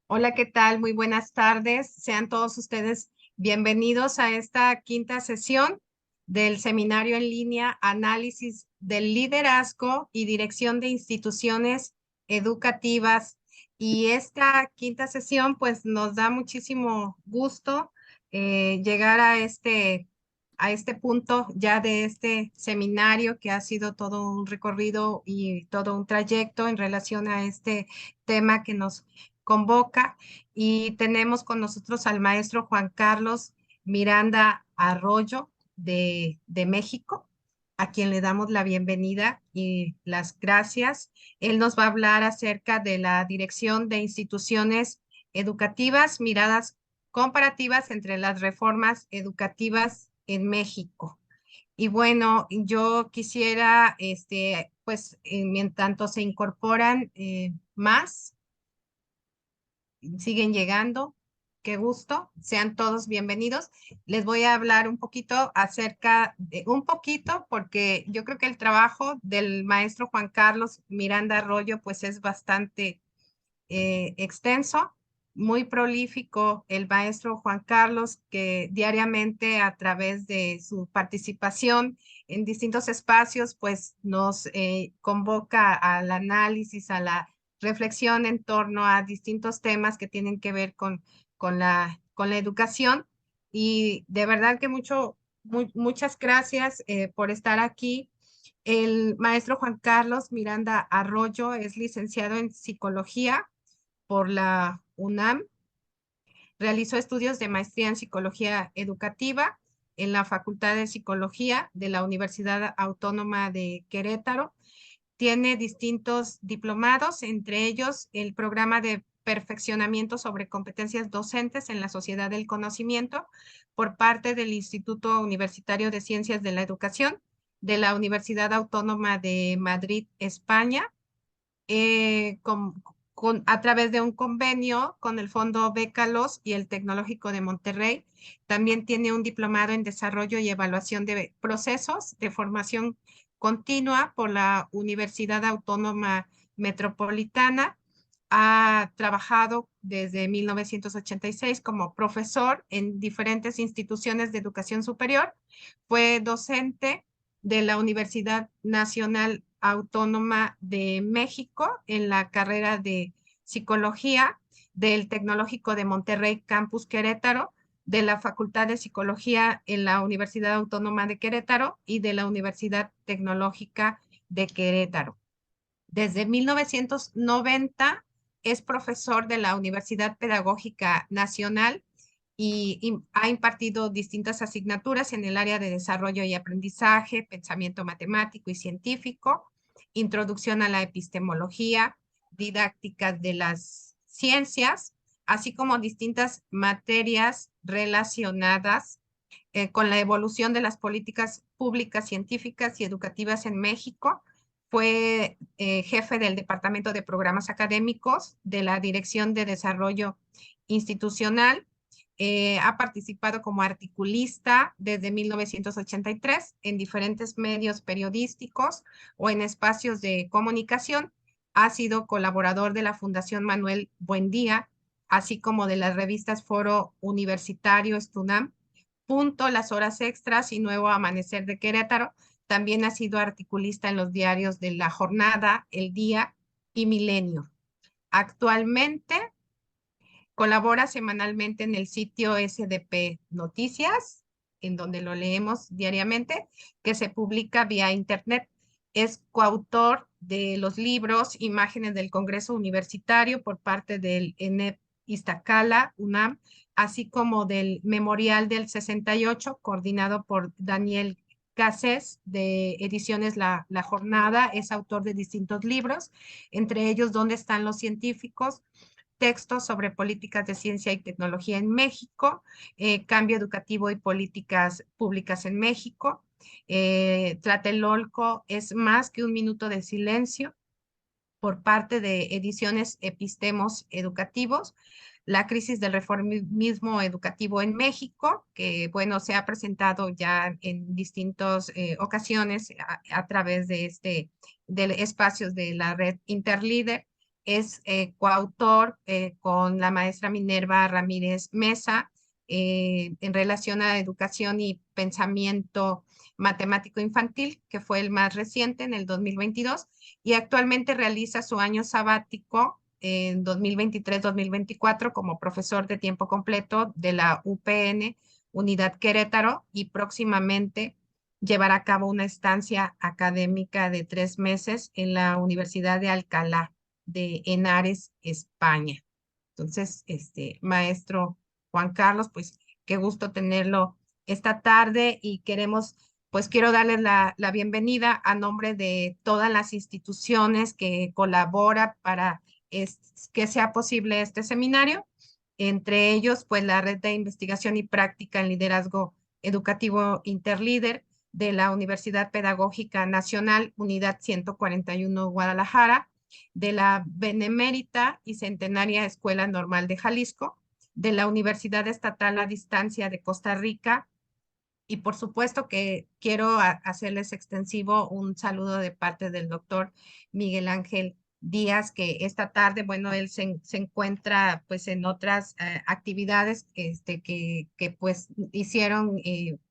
Hola, ¿qué tal? Muy buenas tardes. Sean todos ustedes bienvenidos a esta quinta sesión del seminario en línea Análisis del Liderazgo y Dirección de Instituciones Educativas. Y esta quinta sesión, pues nos da muchísimo gusto llegar a este punto ya de este seminario que ha sido todo un recorrido y todo un trayecto en relación a este tema que nos convoca y tenemos con nosotros al maestro Juan Carlos Miranda Arroyo de México, a quien le damos la bienvenida y las gracias. Él nos va a hablar acerca de la dirección de instituciones educativas, miradas comparativas entre las reformas educativas en México. Y bueno, yo quisiera, pues, mientras tanto se incorporan más, siguen llegando. Qué gusto, sean todos bienvenidos. Les voy a hablar un poquito acerca de un poquito, porque yo creo que el trabajo del maestro Juan Carlos Miranda Arroyo, pues es bastante extenso, muy prolífico el maestro Juan Carlos, que diariamente a través de su participación en distintos espacios, pues nos convoca al análisis, a la reflexión en torno a distintos temas que tienen que ver con la educación. Y de verdad que muchas gracias por estar aquí. El maestro Juan Carlos Miranda Arroyo es licenciado en psicología por la UNAM. Realizó estudios de maestría en psicología educativa en la Facultad de Psicología de la Universidad Autónoma de Querétaro. Tiene distintos diplomados, entre ellos el programa de perfeccionamiento sobre competencias docentes en la sociedad del conocimiento por parte del Instituto Universitario de Ciencias de la Educación de la Universidad Autónoma de Madrid, España, a través de un convenio con el Fondo Bécalos y el Tecnológico de Monterrey. También tiene un diplomado en desarrollo y evaluación de procesos de formación continua por la Universidad Autónoma Metropolitana. Ha trabajado desde 1986 como profesor en diferentes instituciones de educación superior. Fue docente de la Universidad Nacional Autónoma de México en la carrera de psicología, del Tecnológico de Monterrey Campus Querétaro, de la Facultad de Psicología en la Universidad Autónoma de Querétaro y de la Universidad Tecnológica de Querétaro. Desde 1990 es profesor de la Universidad Pedagógica Nacional y ha impartido distintas asignaturas en el área de desarrollo y aprendizaje, pensamiento matemático y científico, introducción a la epistemología, didácticas de las ciencias, así como distintas materias relacionadas con la evolución de las políticas públicas, científicas y educativas en México. Fue jefe del Departamento de Programas Académicos de la Dirección de Desarrollo Institucional. Ha participado como articulista desde 1983 en diferentes medios periodísticos o en espacios de comunicación. Ha sido colaborador de la Fundación Manuel Buendía, así como de las revistas Foro Universitario, Estunam, Punto, Las Horas Extras y Nuevo Amanecer de Querétaro. También ha sido articulista en los diarios de La Jornada, El Día y Milenio. Actualmente colabora semanalmente en el sitio SDP Noticias, en donde lo leemos diariamente, que se publica vía internet. Es coautor de los libros Imágenes del Congreso Universitario por parte del ENEP Iztacala, UNAM, así como del Memorial del 68, coordinado por Daniel Cases de Ediciones La Jornada. Es autor de distintos libros, entre ellos ¿Dónde están los científicos?, textos sobre políticas de ciencia y tecnología en México, cambio educativo y políticas públicas en México. Tlatelolco es más que un minuto de silencio, por parte de Ediciones Epistemos Educativos, la crisis del reformismo educativo en México, que bueno, se ha presentado ya en distintas ocasiones a través de espacios de la red Interlíder. es coautor con la maestra Minerva Ramírez Mesa en relación a educación y pensamiento matemático infantil, que fue el más reciente en el 2022, y actualmente realiza su año sabático en 2023-2024 como profesor de tiempo completo de la UPN Unidad Querétaro, y próximamente llevará a cabo una estancia académica de 3 meses en la Universidad de Alcalá de Henares, España. Entonces, maestro Juan Carlos, pues qué gusto tenerlo esta tarde, y quiero darles la bienvenida a nombre de todas las instituciones que colaboran para que sea posible este seminario, entre ellos, pues la Red de Investigación y Práctica en Liderazgo Educativo Interlíder de la Universidad Pedagógica Nacional, Unidad 141 Guadalajara, de la Benemérita y Centenaria Escuela Normal de Jalisco, de la Universidad Estatal a Distancia de Costa Rica, y por supuesto que quiero hacerles extensivo un saludo de parte del doctor Miguel Ángel Díaz, que esta tarde, bueno, él se encuentra pues en otras actividades que pues hicieron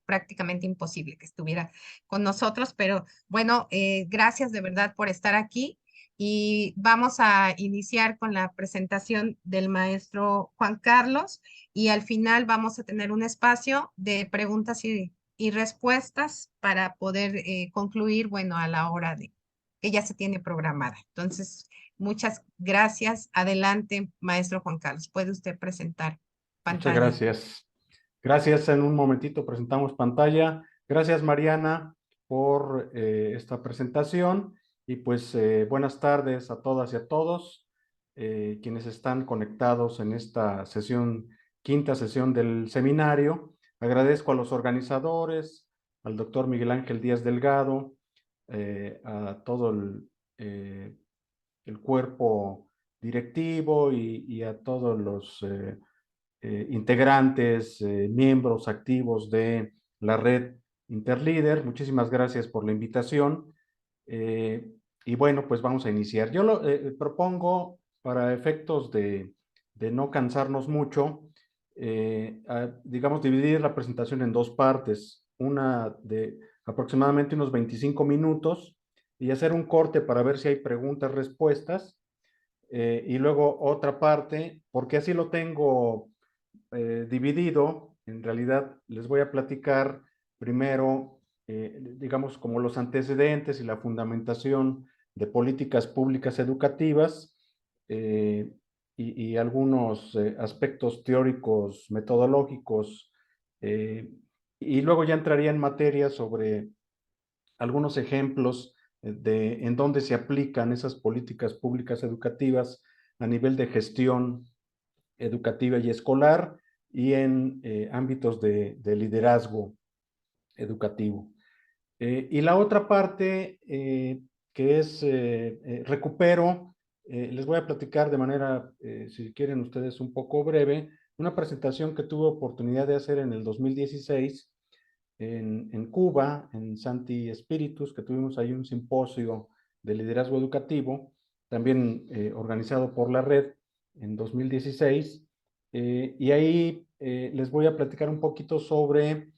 prácticamente imposible que estuviera con nosotros, pero bueno, gracias de verdad por estar aquí, y vamos a iniciar con la presentación del maestro Juan Carlos, y al final vamos a tener un espacio de preguntas y respuestas para poder concluir, bueno, a la hora de que ya se tiene programada. Entonces, muchas gracias. Adelante, maestro Juan Carlos. Puede usted presentar Muchas pantalla. gracias. Gracias, en un momentito presentamos pantalla. Gracias, Mariana, por esta presentación. Y pues buenas tardes a todas y a todos quienes están conectados en esta sesión, quinta sesión del seminario. Agradezco a los organizadores, al doctor Miguel Ángel Díaz Delgado, a todo el cuerpo directivo y a todos los integrantes, miembros activos de la red Interlíder. Muchísimas gracias por la invitación. Y bueno, pues vamos a iniciar. Yo lo propongo, para efectos de no cansarnos mucho, digamos, dividir la presentación en dos partes, una de aproximadamente unos 25 minutos, y hacer un corte para ver si hay preguntas, respuestas, y luego otra parte, porque así lo tengo dividido. En realidad les voy a platicar primero, digamos, como los antecedentes y la fundamentación de políticas públicas educativas, eh, y algunos aspectos teóricos, metodológicos, eh, y luego ya entraría en materia sobre algunos ejemplos de en dónde se aplican esas políticas públicas educativas a nivel de gestión educativa y escolar, y en ámbitos de liderazgo educativo. Y la otra parte, que es recupero, les voy a platicar de manera, si quieren ustedes, un poco breve, una presentación que tuve oportunidad de hacer en el 2016 en Cuba, en Santi Espíritus, que tuvimos ahí un simposio de liderazgo educativo, también organizado por la red en 2016. Y ahí les voy a platicar un poquito sobre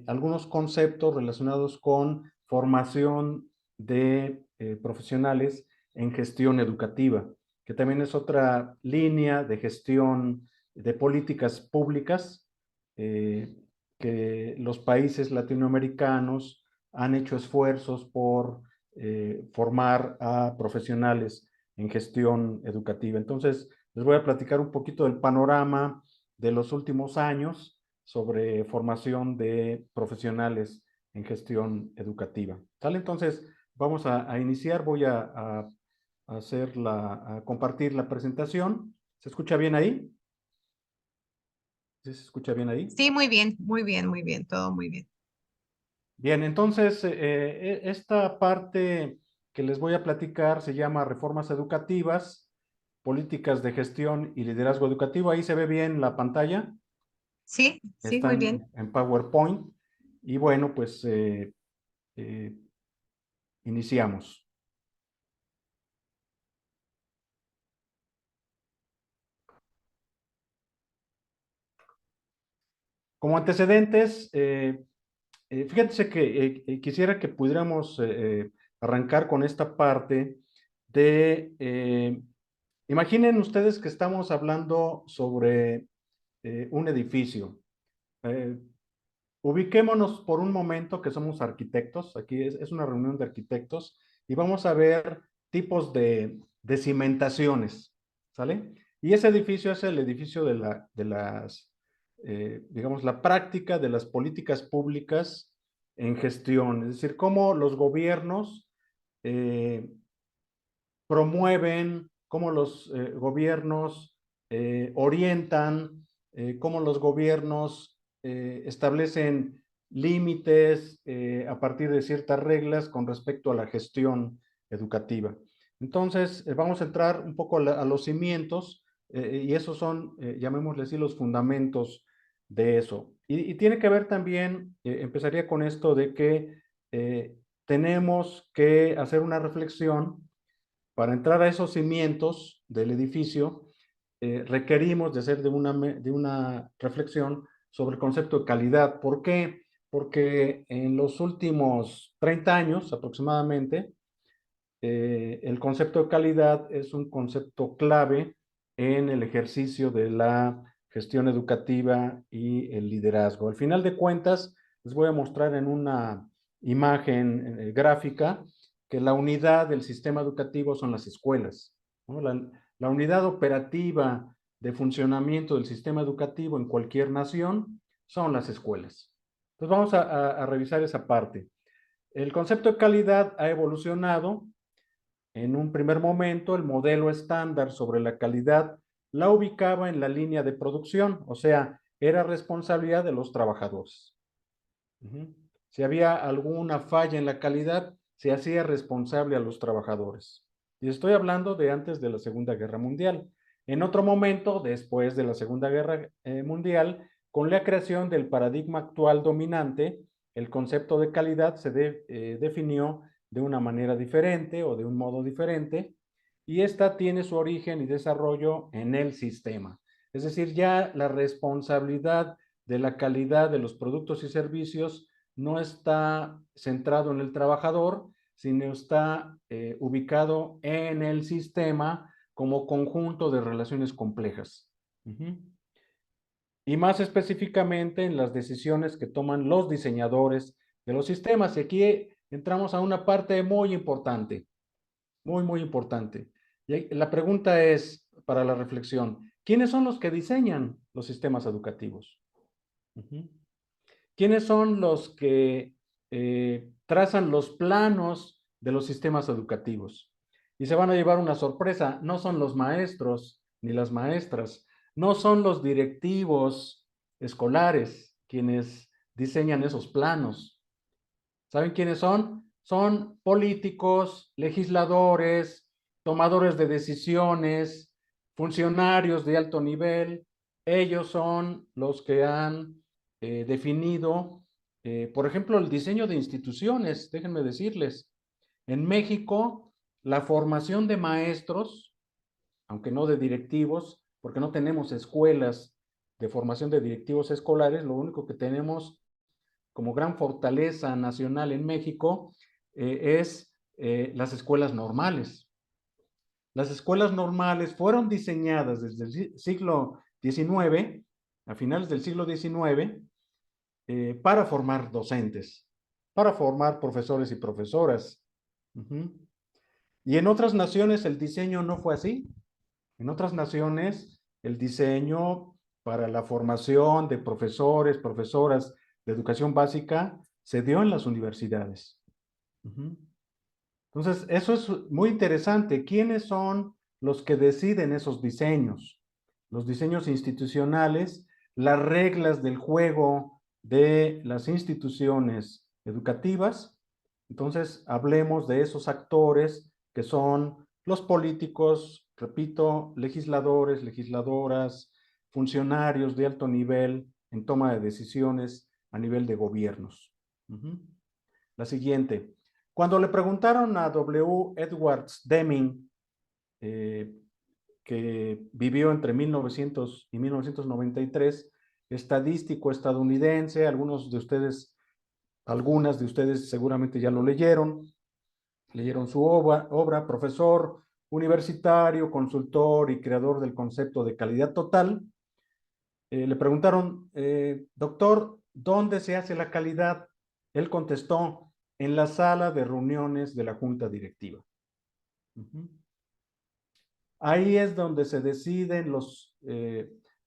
algunos conceptos relacionados con formación de profesionales en gestión educativa, que también es otra línea de gestión de políticas públicas que los países latinoamericanos han hecho esfuerzos por formar a profesionales en gestión educativa. Entonces, les voy a platicar un poquito del panorama de los últimos años sobre formación de profesionales en gestión educativa. ¿Sale? Entonces, vamos a iniciar. Voy a compartir la presentación. ¿Se escucha bien ahí? ¿Sí se escucha bien ahí? Sí, muy bien, muy bien, muy bien, todo muy bien. Bien, entonces esta parte que les voy a platicar se llama reformas educativas, políticas de gestión y liderazgo educativo. Ahí se ve bien la pantalla, Sí, sí, muy bien. están en PowerPoint. Y bueno, pues eh, iniciamos. Como antecedentes, fíjense que quisiera que pudiéramos arrancar con esta parte de, imaginen ustedes que estamos hablando sobre un edificio. Ubiquémonos por un momento que somos arquitectos, aquí es una reunión de arquitectos, y vamos a ver tipos de cimentaciones, ¿sale? Y ese edificio es el edificio de las, digamos, la práctica de las políticas públicas en gestión, es decir, cómo los gobiernos eh, promueven, cómo los gobiernos orientan, cómo los gobiernos establecen límites a partir de ciertas reglas con respecto a la gestión educativa. Entonces, vamos a entrar un poco a los cimientos y esos son, llamémosle así, los fundamentos de eso. Y tiene que ver también, empezaría con esto de que tenemos que hacer una reflexión para entrar a esos cimientos del edificio, requerimos de hacer de una reflexión sobre el concepto de calidad. ¿Por qué? Porque en los últimos 30 años aproximadamente, el concepto de calidad es un concepto clave en el ejercicio de la gestión educativa y el liderazgo. Al final de cuentas, les voy a mostrar en una imagen gráfica que la unidad del sistema educativo son las escuelas, ¿no? La unidad operativa de funcionamiento del sistema educativo en cualquier nación son las escuelas. Entonces vamos a revisar esa parte. El concepto de calidad ha evolucionado. En un primer momento, el modelo estándar sobre la calidad la ubicaba en la línea de producción, o sea, era responsabilidad de los trabajadores. Si había alguna falla en la calidad, se hacía responsable a los trabajadores. Y estoy hablando de antes de la Segunda Guerra Mundial. En otro momento, después de la Segunda Guerra Mundial, con la creación del paradigma actual dominante, el concepto de calidad se definió de una manera diferente o de un modo diferente, y esta tiene su origen y desarrollo en el sistema. Es decir, ya la responsabilidad de la calidad de los productos y servicios no está centrado en el trabajador, sino está ubicado en el sistema como conjunto de relaciones complejas. Y más específicamente en las decisiones que toman los diseñadores de los sistemas. Y aquí entramos a una parte muy importante, muy importante. Y la pregunta es, para la reflexión, ¿quiénes son los que diseñan los sistemas educativos? ¿Quiénes son los que trazan los planos de los sistemas educativos? Y se van a llevar una sorpresa, no son los maestros ni las maestras, no son los directivos escolares quienes diseñan esos planos. ¿Saben quiénes son? Son políticos, legisladores, tomadores de decisiones, funcionarios de alto nivel. Ellos son los que han definido, por ejemplo, el diseño de instituciones. Déjenme decirles, en México, la formación de maestros, aunque no de directivos, porque no tenemos escuelas de formación de directivos escolares, lo único que tenemos como gran fortaleza nacional en México es las escuelas normales. Las escuelas normales fueron diseñadas desde el siglo XIX, a finales del siglo XIX, para formar docentes, para formar profesores y profesoras. Y en otras naciones el diseño no fue así. En otras naciones el diseño para la formación de profesores, profesoras de educación básica se dio en las universidades. Entonces, eso es muy interesante. ¿Quiénes son los que deciden esos diseños? Los diseños institucionales, las reglas del juego de las instituciones educativas. Entonces, hablemos de esos actores que son los políticos, repito, legisladores, legisladoras, funcionarios de alto nivel en toma de decisiones a nivel de gobiernos. La siguiente. Cuando le preguntaron a W. Edwards Deming, que vivió entre 1900 y 1993, estadístico estadounidense. Algunas de ustedes seguramente ya lo leyeron su obra, profesor universitario, consultor y creador del concepto de calidad total. Le preguntaron, doctor, ¿dónde se hace la calidad? Él contestó, en la sala de reuniones de la junta directiva. Ahí es donde se deciden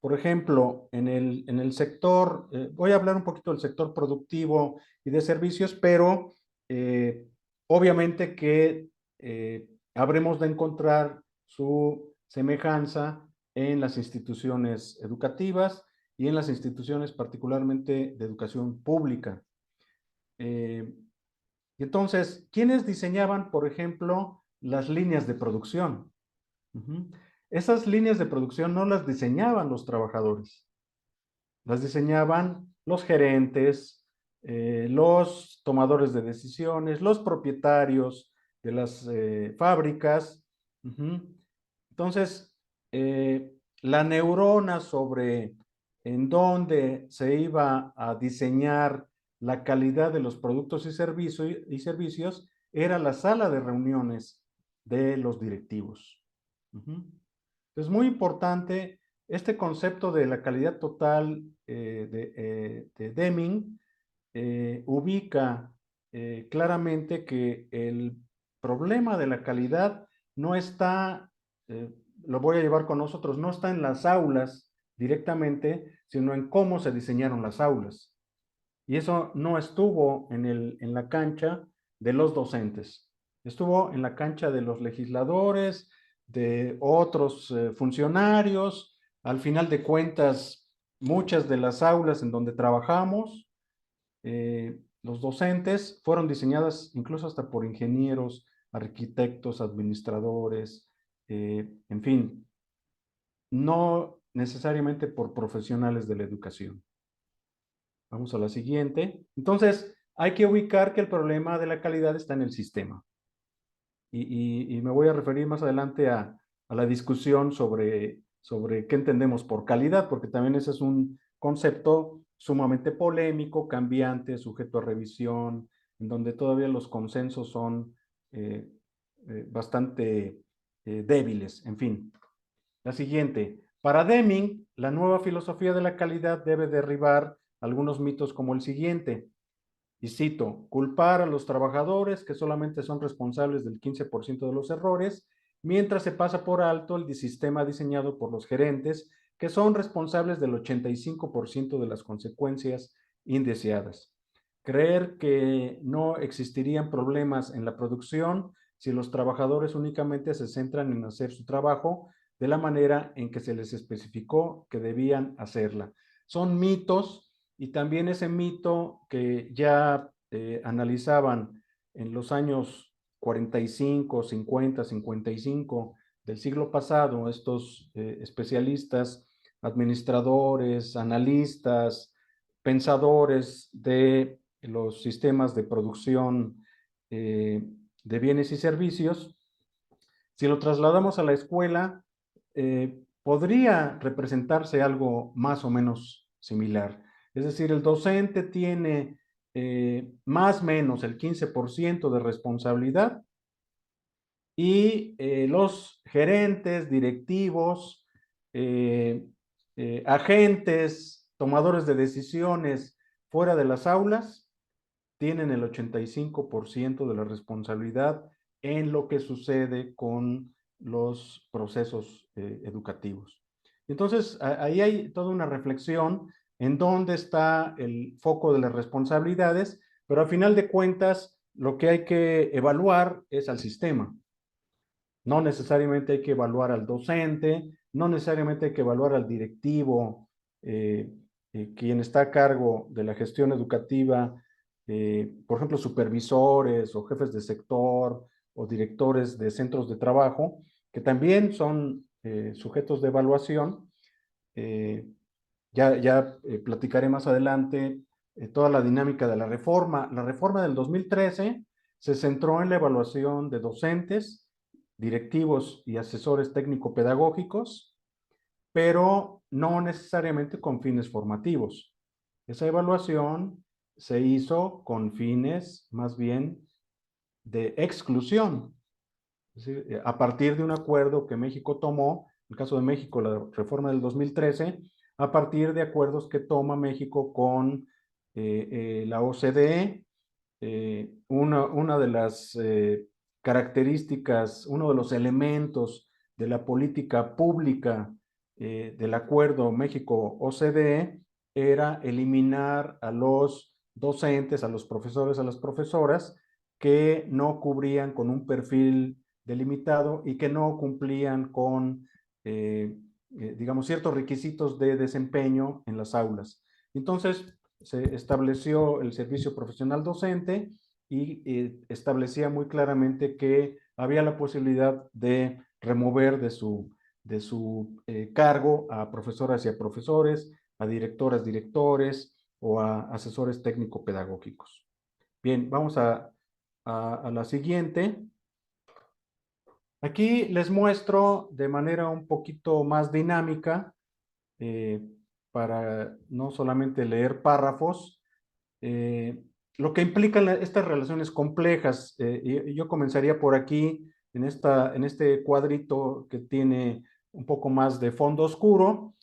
por ejemplo, en el sector, voy a hablar un poquito del sector productivo y de servicios, pero obviamente que habremos de encontrar su semejanza en las instituciones educativas y en las instituciones particularmente de educación pública. Y entonces, ¿quiénes diseñaban, por ejemplo, las líneas de producción? Esas líneas de producción no las diseñaban los trabajadores, las diseñaban los gerentes, los tomadores de decisiones, los propietarios de las fábricas. Entonces, la neurona sobre en dónde se iba a diseñar la calidad de los productos y servicios era la sala de reuniones de los directivos. Es muy importante este concepto de la calidad total de Deming. Ubica claramente que el problema de la calidad no está, lo voy a llevar con nosotros, no está en las aulas directamente, sino en cómo se diseñaron las aulas. Y eso no estuvo en la cancha de los docentes, estuvo en la cancha de los legisladores, de otros funcionarios. Al final de cuentas, muchas de las aulas en donde trabajamos, los docentes, fueron diseñadas incluso hasta por ingenieros, arquitectos, administradores, en fin, no necesariamente por profesionales de la educación. Vamos a la siguiente. Entonces, hay que ubicar que el problema de la calidad está en el sistema. Y me voy a referir más adelante a la discusión sobre qué entendemos por calidad, porque también ese es un concepto sumamente polémico, cambiante, sujeto a revisión, en donde todavía los consensos son bastante débiles. En fin, la siguiente. Para Deming, la nueva filosofía de la calidad debe derribar algunos mitos como el siguiente. Y cito, culpar a los trabajadores que solamente son responsables del 15% de los errores, mientras se pasa por alto el sistema diseñado por los gerentes, que son responsables del 85% de las consecuencias indeseadas. Creer que no existirían problemas en la producción si los trabajadores únicamente se centran en hacer su trabajo de la manera en que se les especificó que debían hacerla. Son mitos. Y también ese mito que ya analizaban en los años 45, 50, 55 del siglo pasado, estos especialistas, administradores, analistas, pensadores de los sistemas de producción de bienes y servicios, si lo trasladamos a la escuela, podría representarse algo más o menos similar. Es decir, el docente tiene más o menos el 15% de responsabilidad y los gerentes, directivos, agentes, tomadores de decisiones fuera de las aulas tienen el 85% de la responsabilidad en lo que sucede con los procesos educativos. Entonces, ahí hay toda una reflexión en dónde está el foco de las responsabilidades, pero al final de cuentas, lo que hay que evaluar es al sistema. No necesariamente hay que evaluar al docente, no necesariamente hay que evaluar al directivo, quien está a cargo de la gestión educativa, por ejemplo, supervisores o jefes de sector o directores de centros de trabajo, que también son sujetos de evaluación. Ya platicaré más adelante toda la dinámica de la reforma. La reforma del 2013 se centró en la evaluación de docentes, directivos y asesores técnico-pedagógicos, pero no necesariamente con fines formativos. Esa evaluación se hizo con fines más bien de exclusión. Es decir, a partir de un acuerdo que México tomó, en el caso de México, la reforma del 2013, a partir de acuerdos que toma México con la OCDE, una de las características, uno de los elementos de la política pública del acuerdo México-OCDE era eliminar a los docentes, a los profesores, a las profesoras que no cubrían con un perfil delimitado y que no cumplían con, digamos, ciertos requisitos de desempeño en las aulas. Entonces, se estableció el servicio profesional docente y establecía muy claramente que había la posibilidad de remover de su cargo a profesoras y a profesores, a directoras, directores o a asesores técnico-pedagógicos. Bien, vamos a la siguiente. Aquí les muestro de manera un poquito más dinámica, para no solamente leer párrafos, lo que implican estas relaciones complejas. Yo comenzaría por aquí, en este cuadrito que tiene un poco más de fondo oscuro.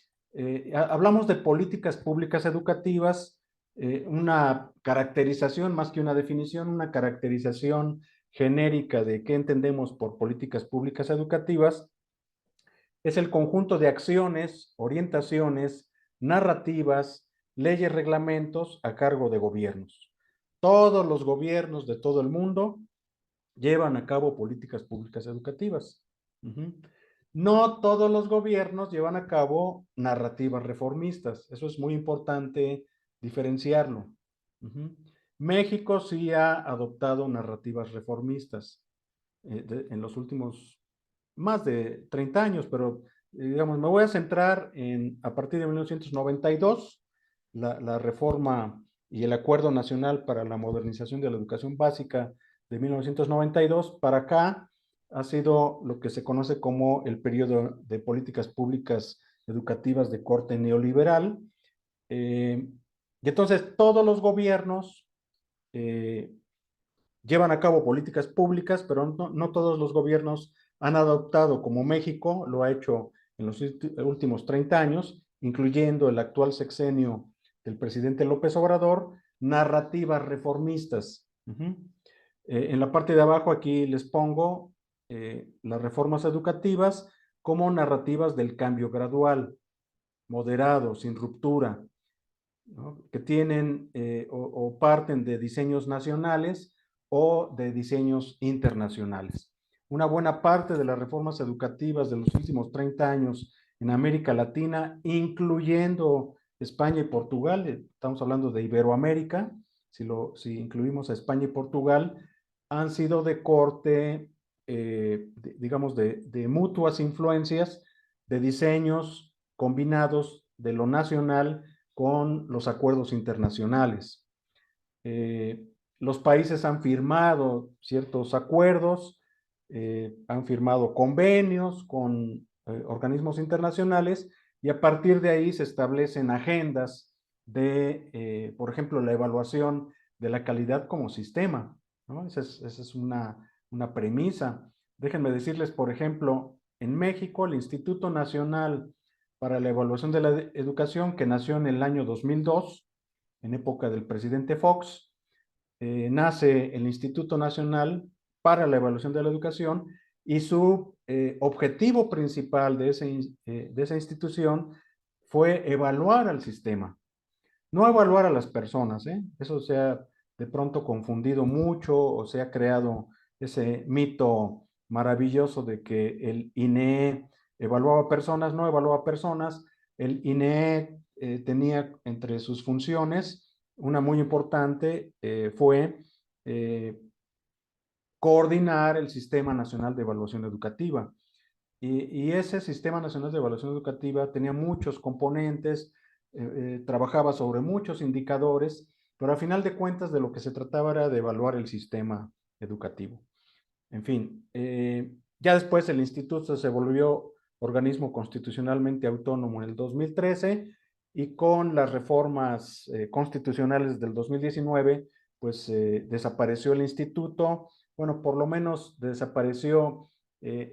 Hablamos de políticas públicas educativas, una caracterización más que una definición, una caracterización genérica de qué entendemos por políticas públicas educativas. Es el conjunto de acciones, orientaciones, narrativas, leyes, reglamentos a cargo de gobiernos. Todos los gobiernos de todo el mundo llevan a cabo políticas públicas educativas. No todos los gobiernos llevan a cabo narrativas reformistas. Eso es muy importante diferenciarlo. México sí ha adoptado narrativas reformistas en los últimos más de 30 años, pero digamos, me voy a centrar en, a partir de 1992, la reforma y el Acuerdo Nacional para la Modernización de la Educación Básica de 1992, para acá ha sido lo que se conoce como el periodo de políticas públicas educativas de corte neoliberal. Y entonces todos los gobiernos llevan a cabo políticas públicas, pero no todos los gobiernos han adoptado, como México lo ha hecho en los últimos 30 años, incluyendo el actual sexenio del presidente López Obrador, narrativas reformistas. En la parte de abajo aquí les pongo las reformas educativas como narrativas del cambio gradual, moderado, sin ruptura, ¿no? Que tienen o parten de diseños nacionales o de diseños internacionales. Una buena parte de las reformas educativas de los últimos 30 años en América Latina, incluyendo España y Portugal, estamos hablando de Iberoamérica, si incluimos a España y Portugal, han sido de corte, digamos, de mutuas influencias, de diseños combinados de lo nacional con los acuerdos internacionales. Los países han firmado ciertos acuerdos, han firmado convenios con organismos internacionales y a partir de ahí se establecen agendas de, por ejemplo, la evaluación de la calidad como sistema, ¿no? Esa es una premisa. Déjenme decirles, por ejemplo, en México, el Instituto Nacional para la Evaluación de la Educación, que nació en el año 2002, en época del presidente Fox, nace el Instituto Nacional para la Evaluación de la Educación y su objetivo principal de esa institución fue evaluar al sistema, no evaluar a las personas, ¿eh? Eso se ha de pronto confundido mucho o se ha creado ese mito maravilloso de que el INEE evaluaba personas, no evaluaba personas. El INEE tenía entre sus funciones, una muy importante fue coordinar el Sistema Nacional de Evaluación Educativa. Y ese Sistema Nacional de Evaluación Educativa tenía muchos componentes, trabajaba sobre muchos indicadores, pero a final de cuentas de lo que se trataba era de evaluar el sistema educativo. En fin, ya después el instituto se volvió organismo constitucionalmente autónomo en el 2013, y con las reformas constitucionales del 2019, pues desapareció el instituto. Bueno, por lo menos desapareció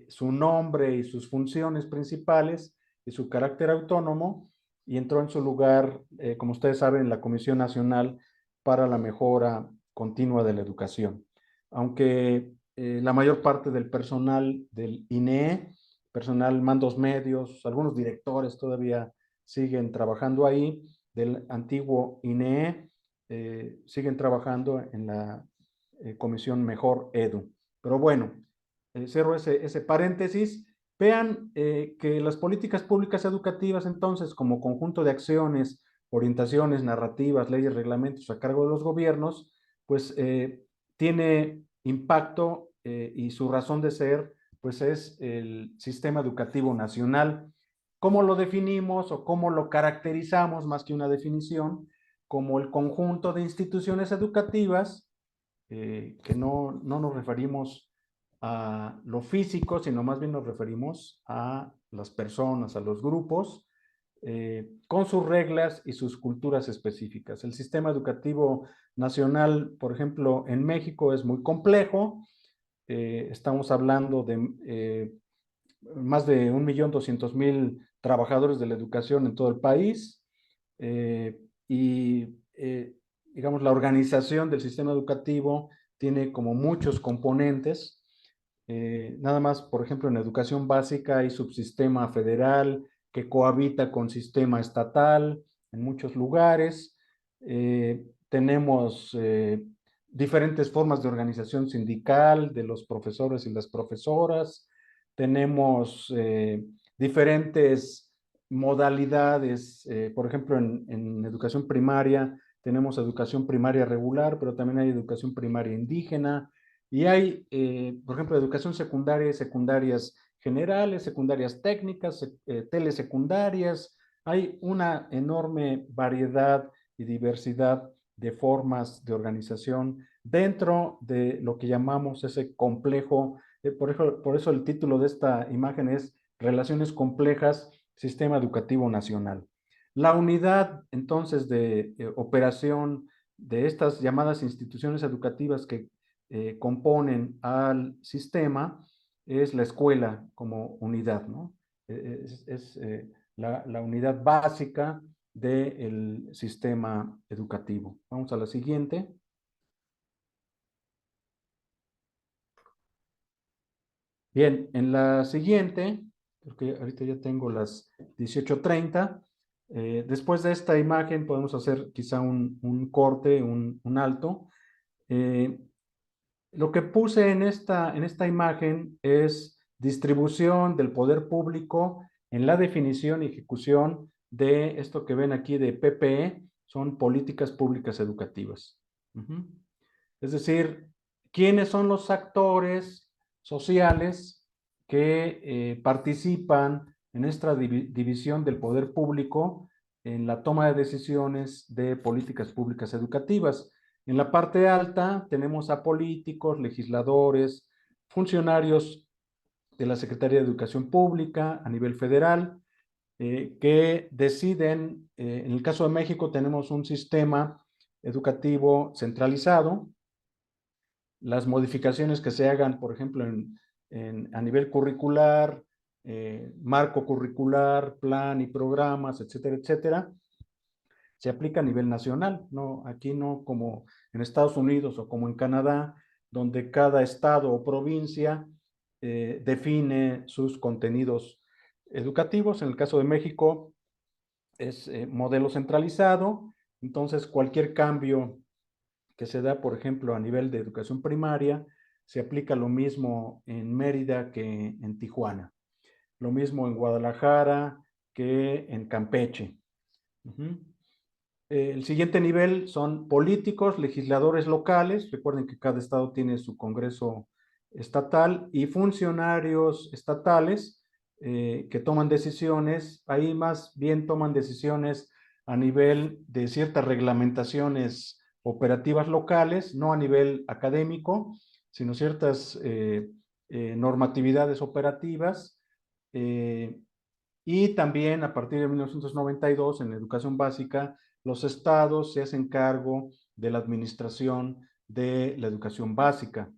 su nombre y sus funciones principales y su carácter autónomo, y entró en su lugar, como ustedes saben, la Comisión Nacional para la Mejora Continua de la Educación. Aunque la mayor parte del personal del INEE, personal mandos medios, algunos directores todavía siguen trabajando ahí, del antiguo INEE, siguen trabajando en la Comisión Mejor Edu. Pero bueno, cierro ese paréntesis. Vean que las políticas públicas educativas, entonces, como conjunto de acciones, orientaciones, narrativas, leyes, reglamentos a cargo de los gobiernos, pues tiene impacto y su razón de ser, pues es el sistema educativo nacional. ¿Cómo lo definimos o cómo lo caracterizamos, más que una definición? Como el conjunto de instituciones educativas que no nos referimos a lo físico, sino más bien nos referimos a las personas, a los grupos, con sus reglas y sus culturas específicas. El sistema educativo nacional, por ejemplo, en México es muy complejo. Estamos hablando de más de 1.200.000 trabajadores de la educación en todo el país, y digamos, la organización del sistema educativo tiene como muchos componentes. Nada más, por ejemplo, en educación básica hay subsistema federal que cohabita con sistema estatal en muchos lugares. Tenemos diferentes formas de organización sindical de los profesores y las profesoras. Tenemos diferentes modalidades, por ejemplo, en educación primaria tenemos educación primaria regular, pero también hay educación primaria indígena, y hay, por ejemplo, educación secundaria y secundarias generales, secundarias técnicas, telesecundarias. Hay una enorme variedad y diversidad de formas de organización dentro de lo que llamamos ese complejo. Por eso el título de esta imagen es Relaciones Complejas, Sistema Educativo Nacional. La unidad, entonces, de operación de estas llamadas instituciones educativas que componen al sistema es la escuela como unidad, ¿no? La unidad básica del sistema educativo. Vamos a la siguiente. Bien, en la siguiente, porque ahorita ya tengo las 18:30, después de esta imagen podemos hacer quizá un corte, un alto. Lo que puse en esta imagen es distribución del poder público en la definición y ejecución de esto que ven aquí de PPE, son políticas públicas educativas. Es decir, ¿quiénes son los actores sociales que participan en esta división del poder público en la toma de decisiones de políticas públicas educativas? En la parte alta tenemos a políticos, legisladores, funcionarios de la Secretaría de Educación Pública a nivel federal, que deciden, en el caso de México tenemos un sistema educativo centralizado. Las modificaciones que se hagan, por ejemplo, a nivel curricular, marco curricular, plan y programas, etcétera, etcétera, se aplica a nivel nacional, no, aquí no como en Estados Unidos o como en Canadá, donde cada estado o provincia define sus contenidos educativos. En el caso de México es modelo centralizado, entonces cualquier cambio que se da, por ejemplo, a nivel de educación primaria, se aplica lo mismo en Mérida que en Tijuana, lo mismo en Guadalajara que en Campeche. El siguiente nivel son políticos, legisladores locales. Recuerden que cada estado tiene su congreso estatal, y funcionarios estatales que toman decisiones. Ahí más bien toman decisiones a nivel de ciertas reglamentaciones operativas locales, no a nivel académico, sino ciertas normatividades operativas. y también a partir de 1992, en la educación básica, los estados se hacen cargo de la administración de la educación básica.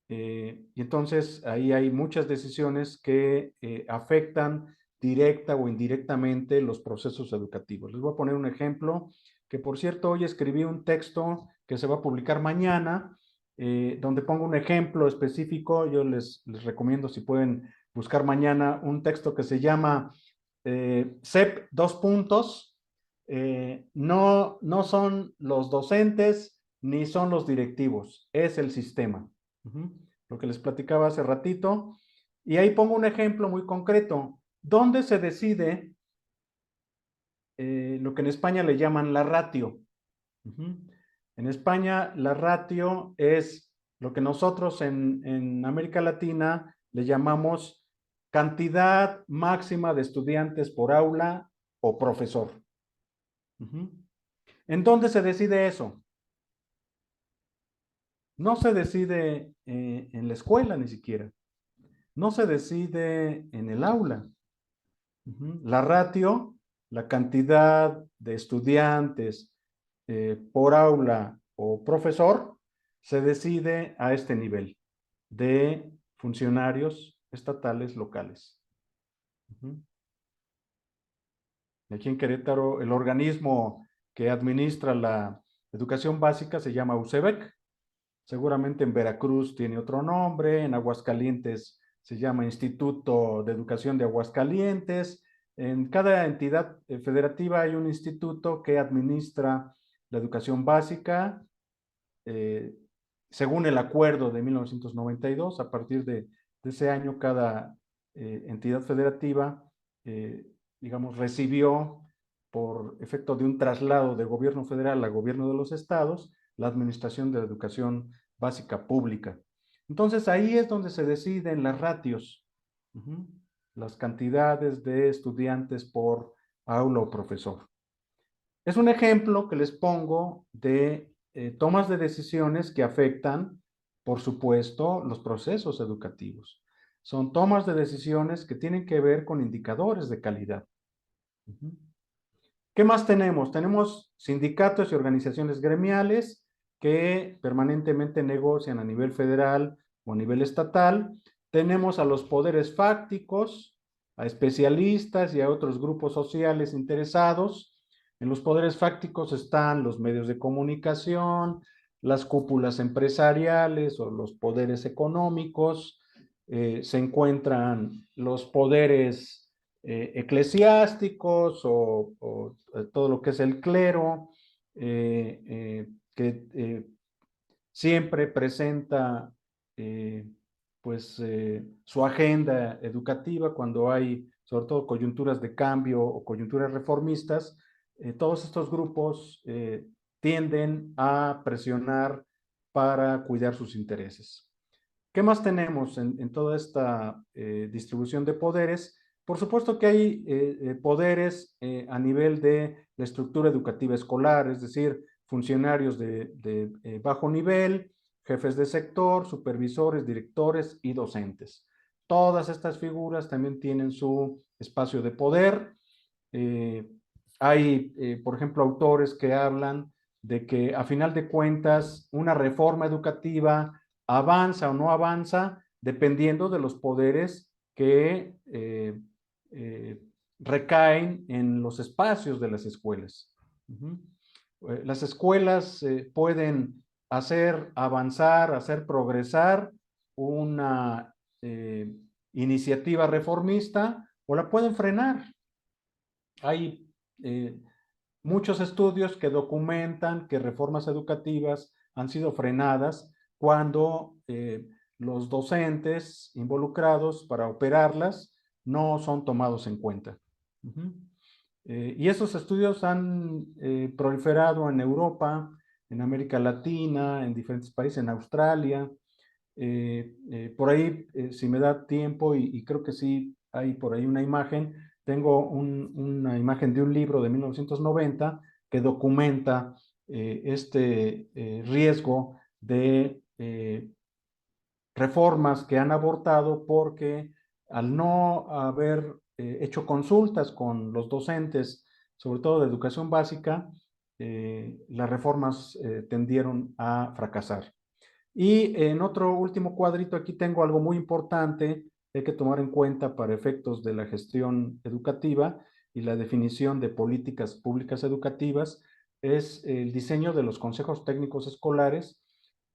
Y entonces ahí hay muchas decisiones que afectan directa o indirectamente los procesos educativos. Les voy a poner un ejemplo, que por cierto hoy escribí un texto que se va a publicar mañana, donde pongo un ejemplo específico. Yo les recomiendo, si pueden buscar mañana, un texto que se llama CEP dos puntos. No son los docentes ni son los directivos, es el sistema. Lo que les platicaba hace ratito. Y ahí pongo un ejemplo muy concreto. ¿Dónde se decide lo que en España le llaman la ratio? En España, la ratio es lo que nosotros en América Latina le llamamos cantidad máxima de estudiantes por aula o profesor. ¿En dónde se decide eso? No se decide en la escuela ni siquiera. No se decide en el aula. La ratio, la cantidad de estudiantes por aula o profesor, se decide a este nivel de funcionarios estatales locales. Aquí en Querétaro, el organismo que administra la educación básica se llama UCEBEC. Seguramente en Veracruz tiene otro nombre, en Aguascalientes se llama Instituto de Educación de Aguascalientes. En cada entidad federativa hay un instituto que administra la educación básica, según el acuerdo de 1992. A partir de ese año, cada entidad federativa, digamos, recibió, por efecto de un traslado de gobierno federal a gobierno de los estados, la administración de la educación básica pública. Entonces ahí es donde se deciden las ratios, las cantidades de estudiantes por aula o profesor. Es un ejemplo que les pongo de tomas de decisiones que afectan, por supuesto, los procesos educativos. Son tomas de decisiones que tienen que ver con indicadores de calidad. ¿Qué más tenemos? Tenemos sindicatos y organizaciones gremiales que permanentemente negocian a nivel federal o a nivel estatal. Tenemos a los poderes fácticos, a especialistas y a otros grupos sociales interesados. En los poderes fácticos están los medios de comunicación, las cúpulas empresariales o los poderes económicos. Se encuentran los poderes eclesiásticos o todo lo que es el clero, que siempre presenta pues su agenda educativa cuando hay sobre todo coyunturas de cambio o coyunturas reformistas. Todos estos grupos tienden a presionar para cuidar sus intereses. ¿Qué más tenemos en toda esta distribución de poderes? Por supuesto que hay poderes a nivel de la estructura educativa escolar, es decir, funcionarios de bajo nivel, jefes de sector, supervisores, directores y docentes. Todas estas figuras también tienen su espacio de poder. Hay, por ejemplo, autores que hablan de que a final de cuentas una reforma educativa avanza o no avanza dependiendo de los poderes que recaen en los espacios de las escuelas. Las escuelas pueden hacer avanzar, hacer progresar una iniciativa reformista o la pueden frenar. Hay muchos estudios que documentan que reformas educativas han sido frenadas cuando los docentes involucrados para operarlas no son tomados en cuenta. Y esos estudios han proliferado en Europa, en América Latina, en diferentes países, en Australia. Por ahí, si me da tiempo, y creo que sí hay por ahí una imagen, tengo una imagen de un libro de 1990 que documenta este riesgo de reformas que han abortado porque al no haber hecho consultas con los docentes, sobre todo de educación básica, las reformas tendieron a fracasar. Y en otro último cuadrito aquí tengo algo muy importante que hay que tomar en cuenta para efectos de la gestión educativa y la definición de políticas públicas educativas, es el diseño de los consejos técnicos escolares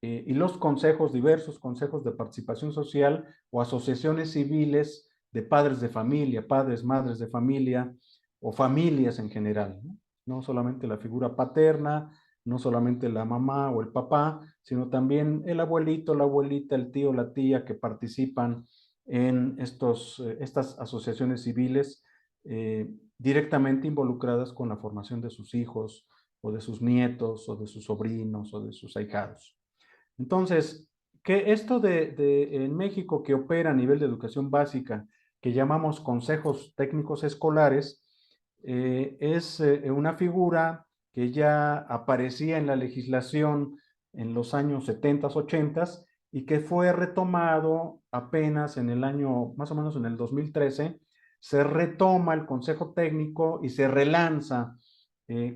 y los consejos, diversos consejos de participación social o asociaciones civiles de padres de familia, padres, madres de familia o familias en general, ¿no? No solamente la figura paterna, no solamente la mamá o el papá, sino también el abuelito, la abuelita, el tío, la tía que participan en estas asociaciones civiles directamente involucradas con la formación de sus hijos o de sus nietos o de sus sobrinos o de sus ahijados. Entonces, que esto en México que opera a nivel de educación básica, que llamamos consejos técnicos escolares, es una figura que ya aparecía en la legislación en los años 70, 80 y que fue retomado apenas en el año, más o menos en el 2013, se retoma el Consejo Técnico y se relanza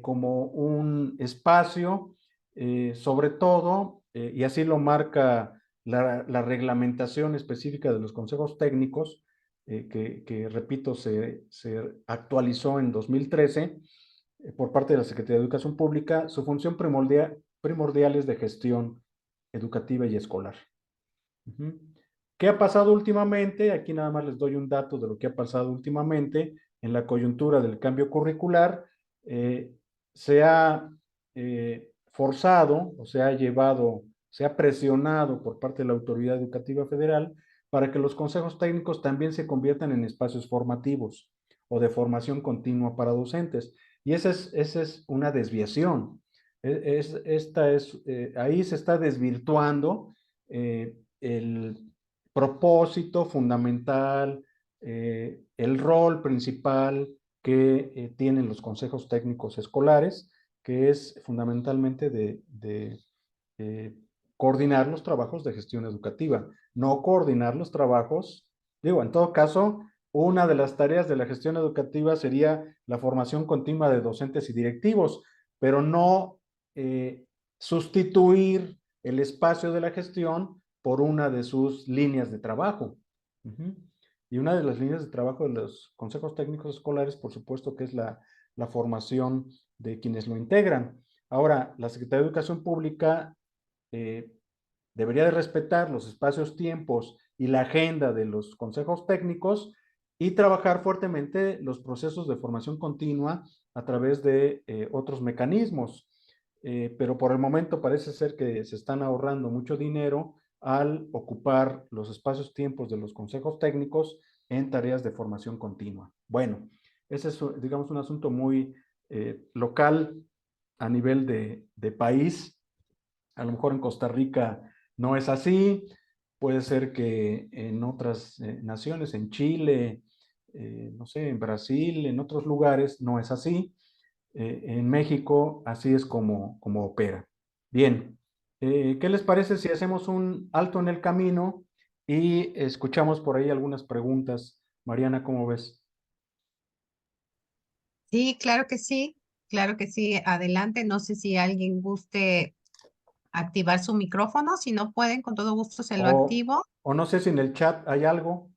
como un espacio, sobre todo, y así lo marca la reglamentación específica de los consejos técnicos, repito, se actualizó en 2013 por parte de la Secretaría de Educación Pública. Su función primordial es de gestión educativa y escolar. ¿Qué ha pasado últimamente? Aquí nada más les doy un dato de lo que ha pasado últimamente en la coyuntura del cambio curricular. Se ha forzado o se ha llevado, se ha presionado por parte de la Autoridad Educativa Federal para que los consejos técnicos también se conviertan en espacios formativos o de formación continua para docentes. Y esa es una desviación. Ahí se está desvirtuando el propósito fundamental, el rol principal que tienen los consejos técnicos escolares, que es fundamentalmente de coordinar los trabajos de gestión educativa, no coordinar los trabajos, digo, en todo caso, una de las tareas de la gestión educativa sería la formación continua de docentes y directivos, pero no sustituir el espacio de la gestión por una de sus líneas de trabajo. Y una de las líneas de trabajo de los consejos técnicos escolares, por supuesto, que es la formación de quienes lo integran. Ahora, la Secretaría de Educación Pública eh, debería de respetar los espacios, tiempos y la agenda de los consejos técnicos y trabajar fuertemente los procesos de formación continua a través de otros mecanismos. Pero por el momento parece ser que se están ahorrando mucho dinero al ocupar los espacios, tiempos de los consejos técnicos en tareas de formación continua. Bueno, ese es, digamos, un asunto muy local a nivel de país. A lo mejor en Costa Rica no es así, puede ser que en otras naciones, en Chile, no sé, en Brasil, en otros lugares, no es así. En México, así es como opera. Bien, ¿qué les parece si hacemos un alto en el camino y escuchamos por ahí algunas preguntas? Mariana, ¿cómo ves? Sí, claro que sí, adelante. No sé si alguien guste activar su micrófono, si no pueden, con todo gusto se lo O, activo. o no sé si en el chat hay algo.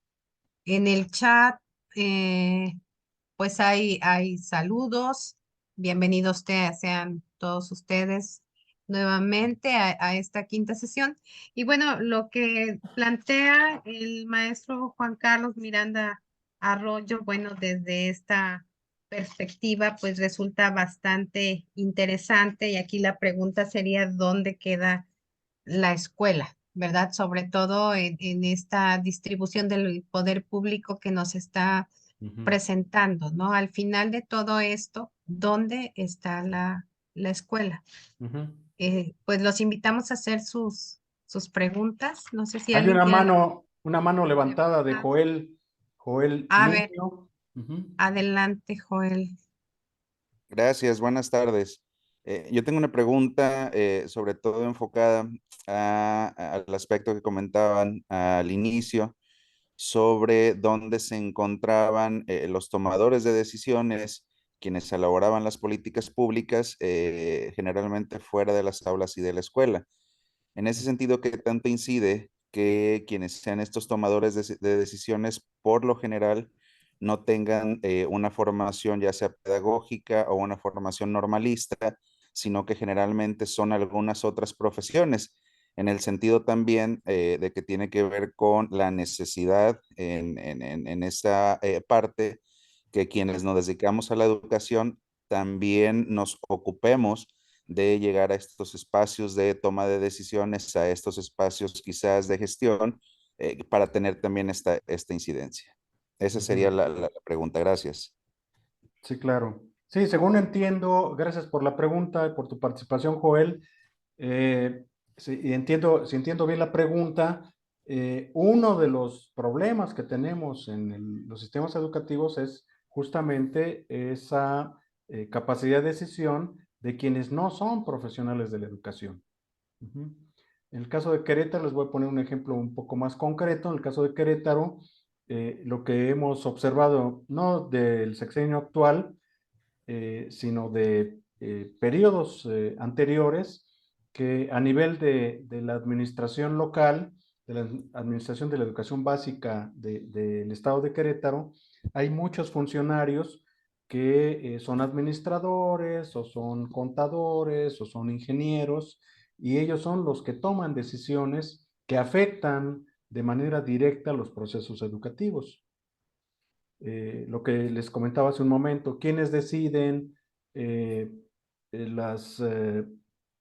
En el chat, pues hay saludos. Bienvenidos sean todos ustedes nuevamente a esta quinta sesión. Y bueno, lo que plantea el maestro Juan Carlos Miranda Arroyo, bueno, desde esta perspectiva, pues resulta bastante interesante. Y aquí la pregunta sería, ¿dónde queda la escuela? ¿Verdad? Sobre todo en esta distribución del poder público que nos está Ujú, presentando, ¿no? Al final de todo esto, ¿dónde está la escuela? ujú. Pues los invitamos a hacer sus preguntas. No sé si Hay alguien quiere una mano levantada de preguntar. Joel A ver, Nuño. Ujú. adelante, Joel. Gracias, buenas tardes. Yo tengo una pregunta sobre todo enfocada al aspecto que comentaban al inicio sobre dónde se encontraban los tomadores de decisiones, quienes elaboraban las políticas públicas, generalmente fuera de las aulas y de la escuela. En ese sentido, ¿qué tanto incide que quienes sean estos tomadores de decisiones, por lo general, no tengan una formación ya sea pedagógica o una formación normalista, sino que generalmente son algunas otras profesiones? En el sentido también de que tiene que ver con la necesidad en esa parte que quienes nos dedicamos a la educación también nos ocupemos de llegar a estos espacios de toma de decisiones, a estos espacios quizás de gestión, para tener también esta incidencia. Esa sería Ujú. la pregunta. Gracias. Sí, claro. Sí, según entiendo, gracias por la pregunta y por tu participación, Joel. Sí, si entiendo bien la pregunta, uno de los problemas que tenemos en los sistemas educativos es justamente esa capacidad de decisión de quienes no son profesionales de la educación. Ujú. En el caso de Querétaro, les voy a poner un ejemplo un poco más concreto. En el caso de Querétaro, lo que hemos observado, no del sexenio actual, sino de periodos anteriores, que a nivel de la administración local, de la administración de la educación básica del estado de Querétaro, hay muchos funcionarios que son administradores o son contadores o son ingenieros, y ellos son los que toman decisiones que afectan de manera directa los procesos educativos. Lo que les comentaba hace un momento, quiénes deciden eh, las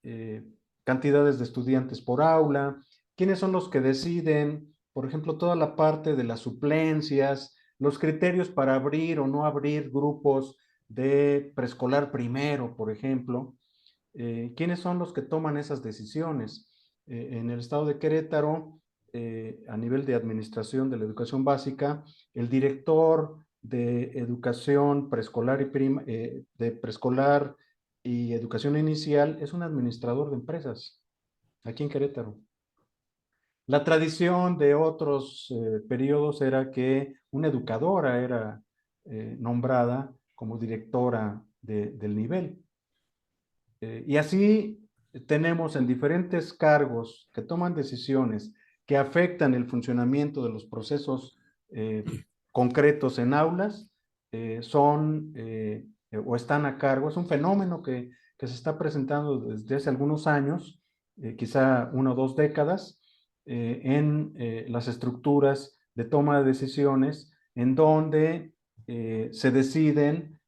eh, cantidades de estudiantes por aula, quiénes son los que deciden, por ejemplo, toda la parte de las suplencias, los criterios para abrir o no abrir grupos de preescolar primero, por ejemplo. ¿Quiénes son los que toman esas decisiones? En el estado de Querétaro, a nivel de administración de la educación básica, el director de educación preescolar de preescolar y educación inicial es un administrador de empresas aquí en Querétaro. La tradición de otros periodos era que una educadora era nombrada como directora del nivel. Y así tenemos en diferentes cargos que toman decisiones que afectan el funcionamiento de los procesos eh, concretos en aulas, o están a cargo. Es un fenómeno que se está presentando desde hace algunos años, quizá 1 o 2 décadas, en las estructuras de toma de decisiones, en donde se deciden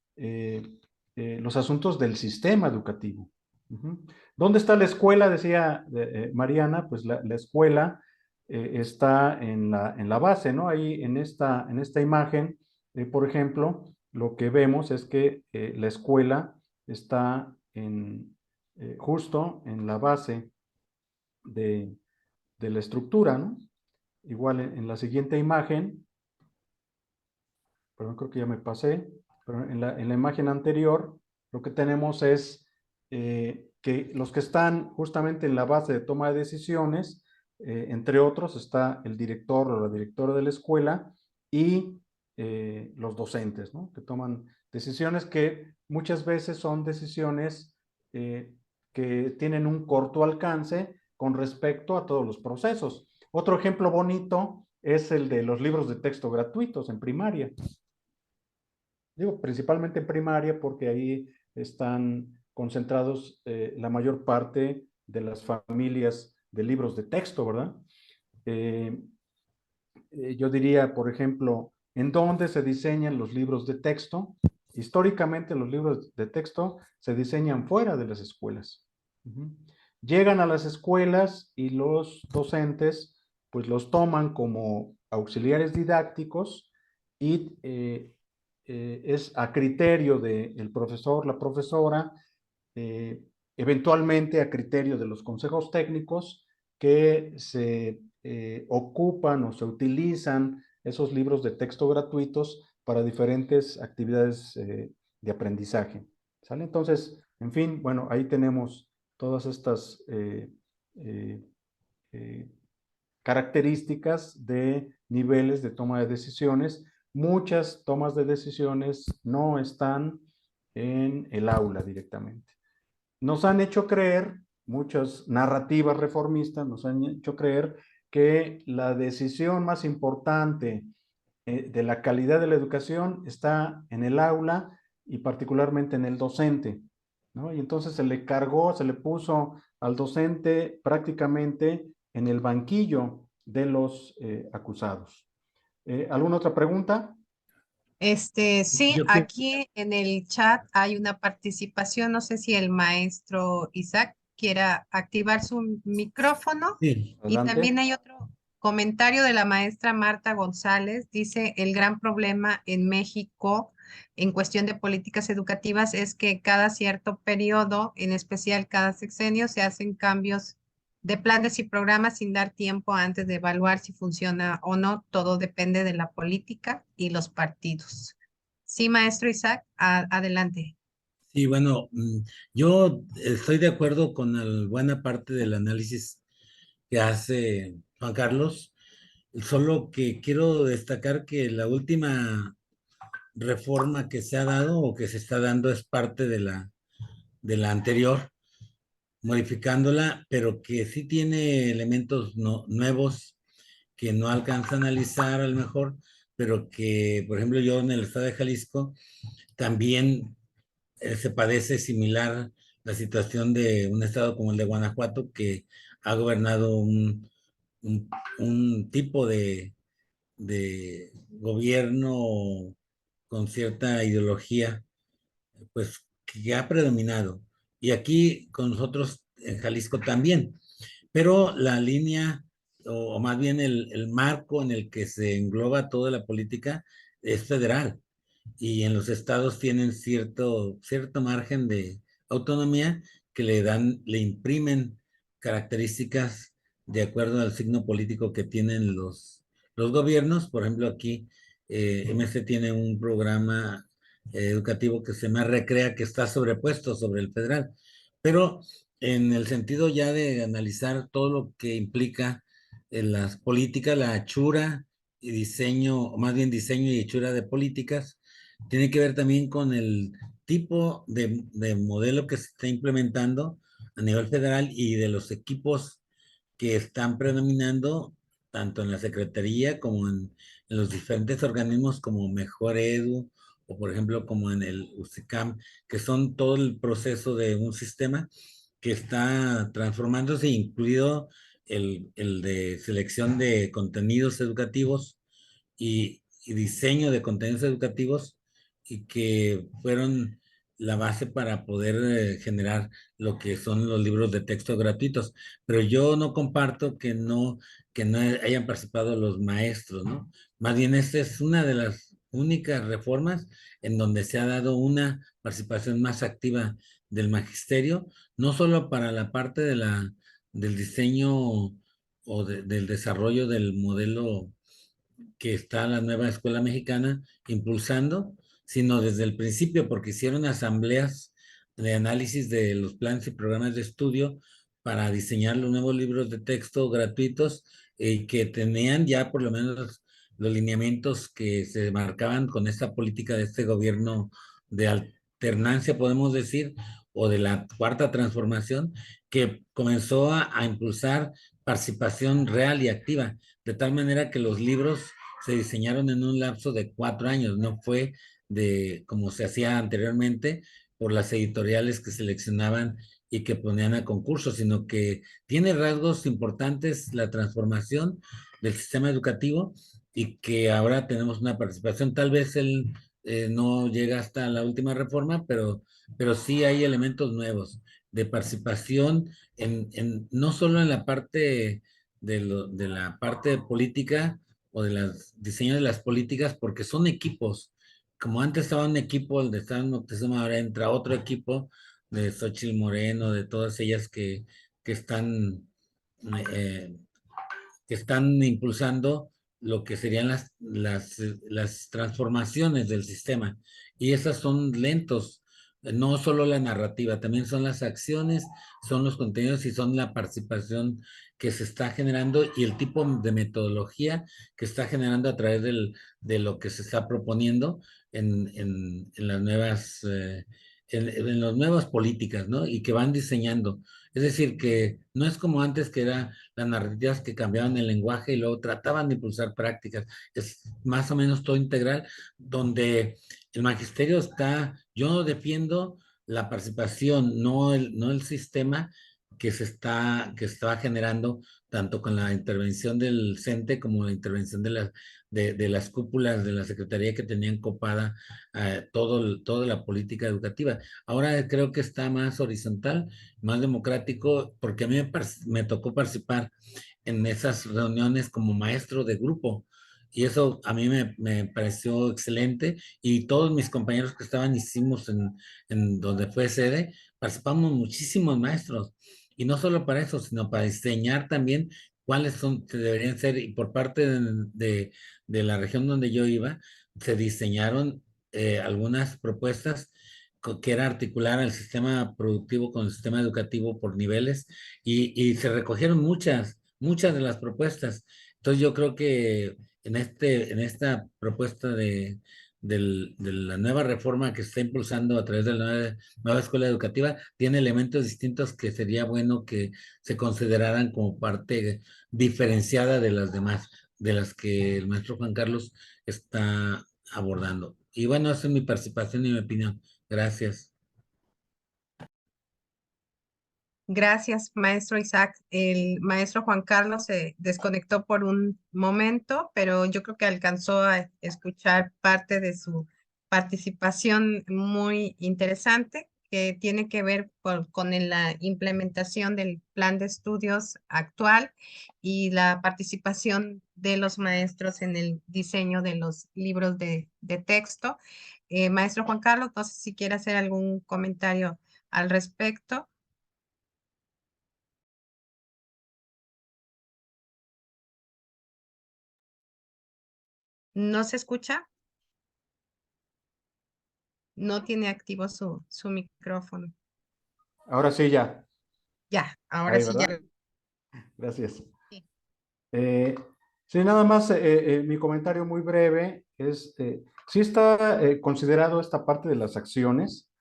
los asuntos del sistema educativo. ¿Dónde está la escuela? Decía Mariana, pues la escuela está en la base, ¿no? Ahí en esta imagen, por ejemplo, lo que vemos es que la escuela está justo en la base de, de la estructura, ¿no? Igual en la siguiente imagen, perdón, creo que ya me pasé, pero en la imagen anterior lo que tenemos es que los que están justamente en la base de toma de decisiones, entre otros, está el director o la directora de la escuela y los docentes, ¿no? Que toman decisiones que muchas veces son decisiones que tienen un corto alcance con respecto a todos los procesos. Otro ejemplo bonito es el de los libros de texto gratuitos en primaria. Digo, principalmente en primaria porque ahí están concentrados la mayor parte de las familias de libros de texto, ¿verdad? Eh, yo diría, por ejemplo, ¿en dónde se diseñan los libros de texto? Históricamente los libros de texto se diseñan fuera de las escuelas. Llegan a las escuelas y los docentes pues los toman como auxiliares didácticos y es a criterio del profesor, la profesora, eh, eventualmente a criterio de los consejos técnicos que se ocupan o se utilizan esos libros de texto gratuitos para diferentes actividades de aprendizaje. ¿Sale? Entonces, en fin, bueno, ahí tenemos todas estas eh, eh, características de niveles de toma de decisiones. Muchas tomas de decisiones no están en el aula directamente. Nos han hecho creer, muchas narrativas reformistas nos han hecho creer que la decisión más importante de la calidad de la educación está en el aula y particularmente en el docente, ¿no? Y entonces se le cargó, se le puso al docente prácticamente en el banquillo de los acusados. ¿Alguna otra pregunta? Sí, Yo que aquí en el chat hay una participación. No sé si el maestro Isaac quiera activar su micrófono. sí, Y también Adelante. hay otro comentario de la maestra Marta González. Dice, el gran problema en México en cuestión de políticas educativas es que cada cierto periodo, en especial cada sexenio, se hacen cambios de planes y programas sin dar tiempo antes de evaluar si funciona o no. Todo depende de la política y los partidos. Sí, maestro Isaac, adelante. sí, bueno, yo estoy de acuerdo con buena parte del análisis que hace Juan Carlos, solo que quiero destacar que la última reforma que se ha dado o que se está dando es parte de la anterior, modificándola, pero que sí tiene elementos nuevos que no alcanza a analizar a lo mejor, pero que, por ejemplo, yo en el estado de Jalisco también se padece similar la situación de un estado como el de Guanajuato, que ha gobernado un tipo de gobierno con cierta ideología, pues que ha predominado. Y aquí con nosotros en Jalisco también. Pero la línea, o más bien el marco en el que se engloba toda la política es federal. Y en los estados tienen cierto margen de autonomía que le imprimen características de acuerdo al signo político que tienen los gobiernos. Por ejemplo, aquí MC tiene un programa educativo que se llama Recrea, que está sobrepuesto sobre el federal. Pero en el sentido ya de analizar todo lo que implica las políticas, la hechura y diseño, o más bien diseño y hechura de políticas, tiene que ver también con el tipo de modelo que se está implementando a nivel federal y de los equipos que están predominando tanto en la Secretaría como en los diferentes organismos como Mejor Edu o por ejemplo como en el UCICAM, que son todo el proceso de un sistema que está transformándose, incluido el de selección de contenidos educativos y diseño de contenidos educativos y que fueron la base para poder generar lo que son los libros de texto gratuitos. Pero yo no comparto que no hayan participado los maestros, ¿no? Más bien, esta es una de las únicas reformas en donde se ha dado una participación más activa del magisterio, no solo para la parte del diseño o del desarrollo del modelo que está la nueva escuela mexicana impulsando, sino desde el principio, porque hicieron asambleas de análisis de los planes y programas de estudio para diseñar los nuevos libros de texto gratuitos que tenían ya por lo menos los lineamientos que se marcaban con esta política de este gobierno de alternancia, podemos decir, o de la cuarta transformación, que comenzó a impulsar participación real y activa, de tal manera que los libros se diseñaron en un lapso de 4 años, no fue de como se hacía anteriormente por las editoriales que seleccionaban y que ponían a concurso, sino que tiene rasgos importantes la transformación del sistema educativo y que ahora tenemos una participación. Tal vez él no llega hasta la última reforma, pero sí hay elementos nuevos de participación no solo en la parte de la parte política o de los diseños de las políticas, porque son equipos. Como antes estaba un equipo, el de Estado Moctezuma, ahora entra otro equipo de Xochitl Moreno, de todas ellas que están, eh, que están impulsando lo que serían las transformaciones del sistema. Y esas son lentos, No solo la narrativa, también son las acciones, son los contenidos y son la participación que se está generando y el tipo de metodología que está generando a través de lo que se está proponiendo en las nuevas, en las nuevas políticas, ¿no? Y que van diseñando. Es decir, que no es como antes que eran las narrativas que cambiaban el lenguaje y luego trataban de impulsar prácticas. Es más o menos todo integral, donde el magisterio está, yo defiendo la participación, no el sistema que estaba generando tanto con la intervención del CENTE como la intervención de las cúpulas de la Secretaría que tenían copada toda la política educativa. Ahora creo que está más horizontal, más democrático, porque a mí me tocó participar en esas reuniones como maestro de grupo. Y eso a mí me pareció excelente y todos mis compañeros que estaban, hicimos en donde fue sede, participamos muchísimos maestros. Y no solo para eso, sino para diseñar también cuáles son, que deberían ser, y por parte de la región donde yo iba, se diseñaron algunas propuestas que era articular el sistema productivo con el sistema educativo por niveles y se recogieron muchas de las propuestas. Entonces yo creo que en esta propuesta de la nueva reforma que se está impulsando a través de la nueva escuela educativa, tiene elementos distintos que sería bueno que se consideraran como parte diferenciada de las demás, de las que el maestro Juan Carlos está abordando. Y bueno, esa es mi participación y mi opinión. Gracias. Gracias, maestro Isaac. El maestro Juan Carlos se desconectó por un momento, pero yo creo que alcanzó a escuchar parte de su participación muy interesante que tiene que ver la implementación del plan de estudios actual y la participación de los maestros en el diseño de los libros de texto. Maestro Juan Carlos, no sé si quiere hacer algún comentario al respecto. ¿No se escucha? No tiene activo su micrófono. Ahora sí, ya. Ya, ahora Ahí, sí ya. ¿verdad? Gracias. Sí. Sí, nada más mi comentario muy breve es, sí está considerado esta parte de las acciones.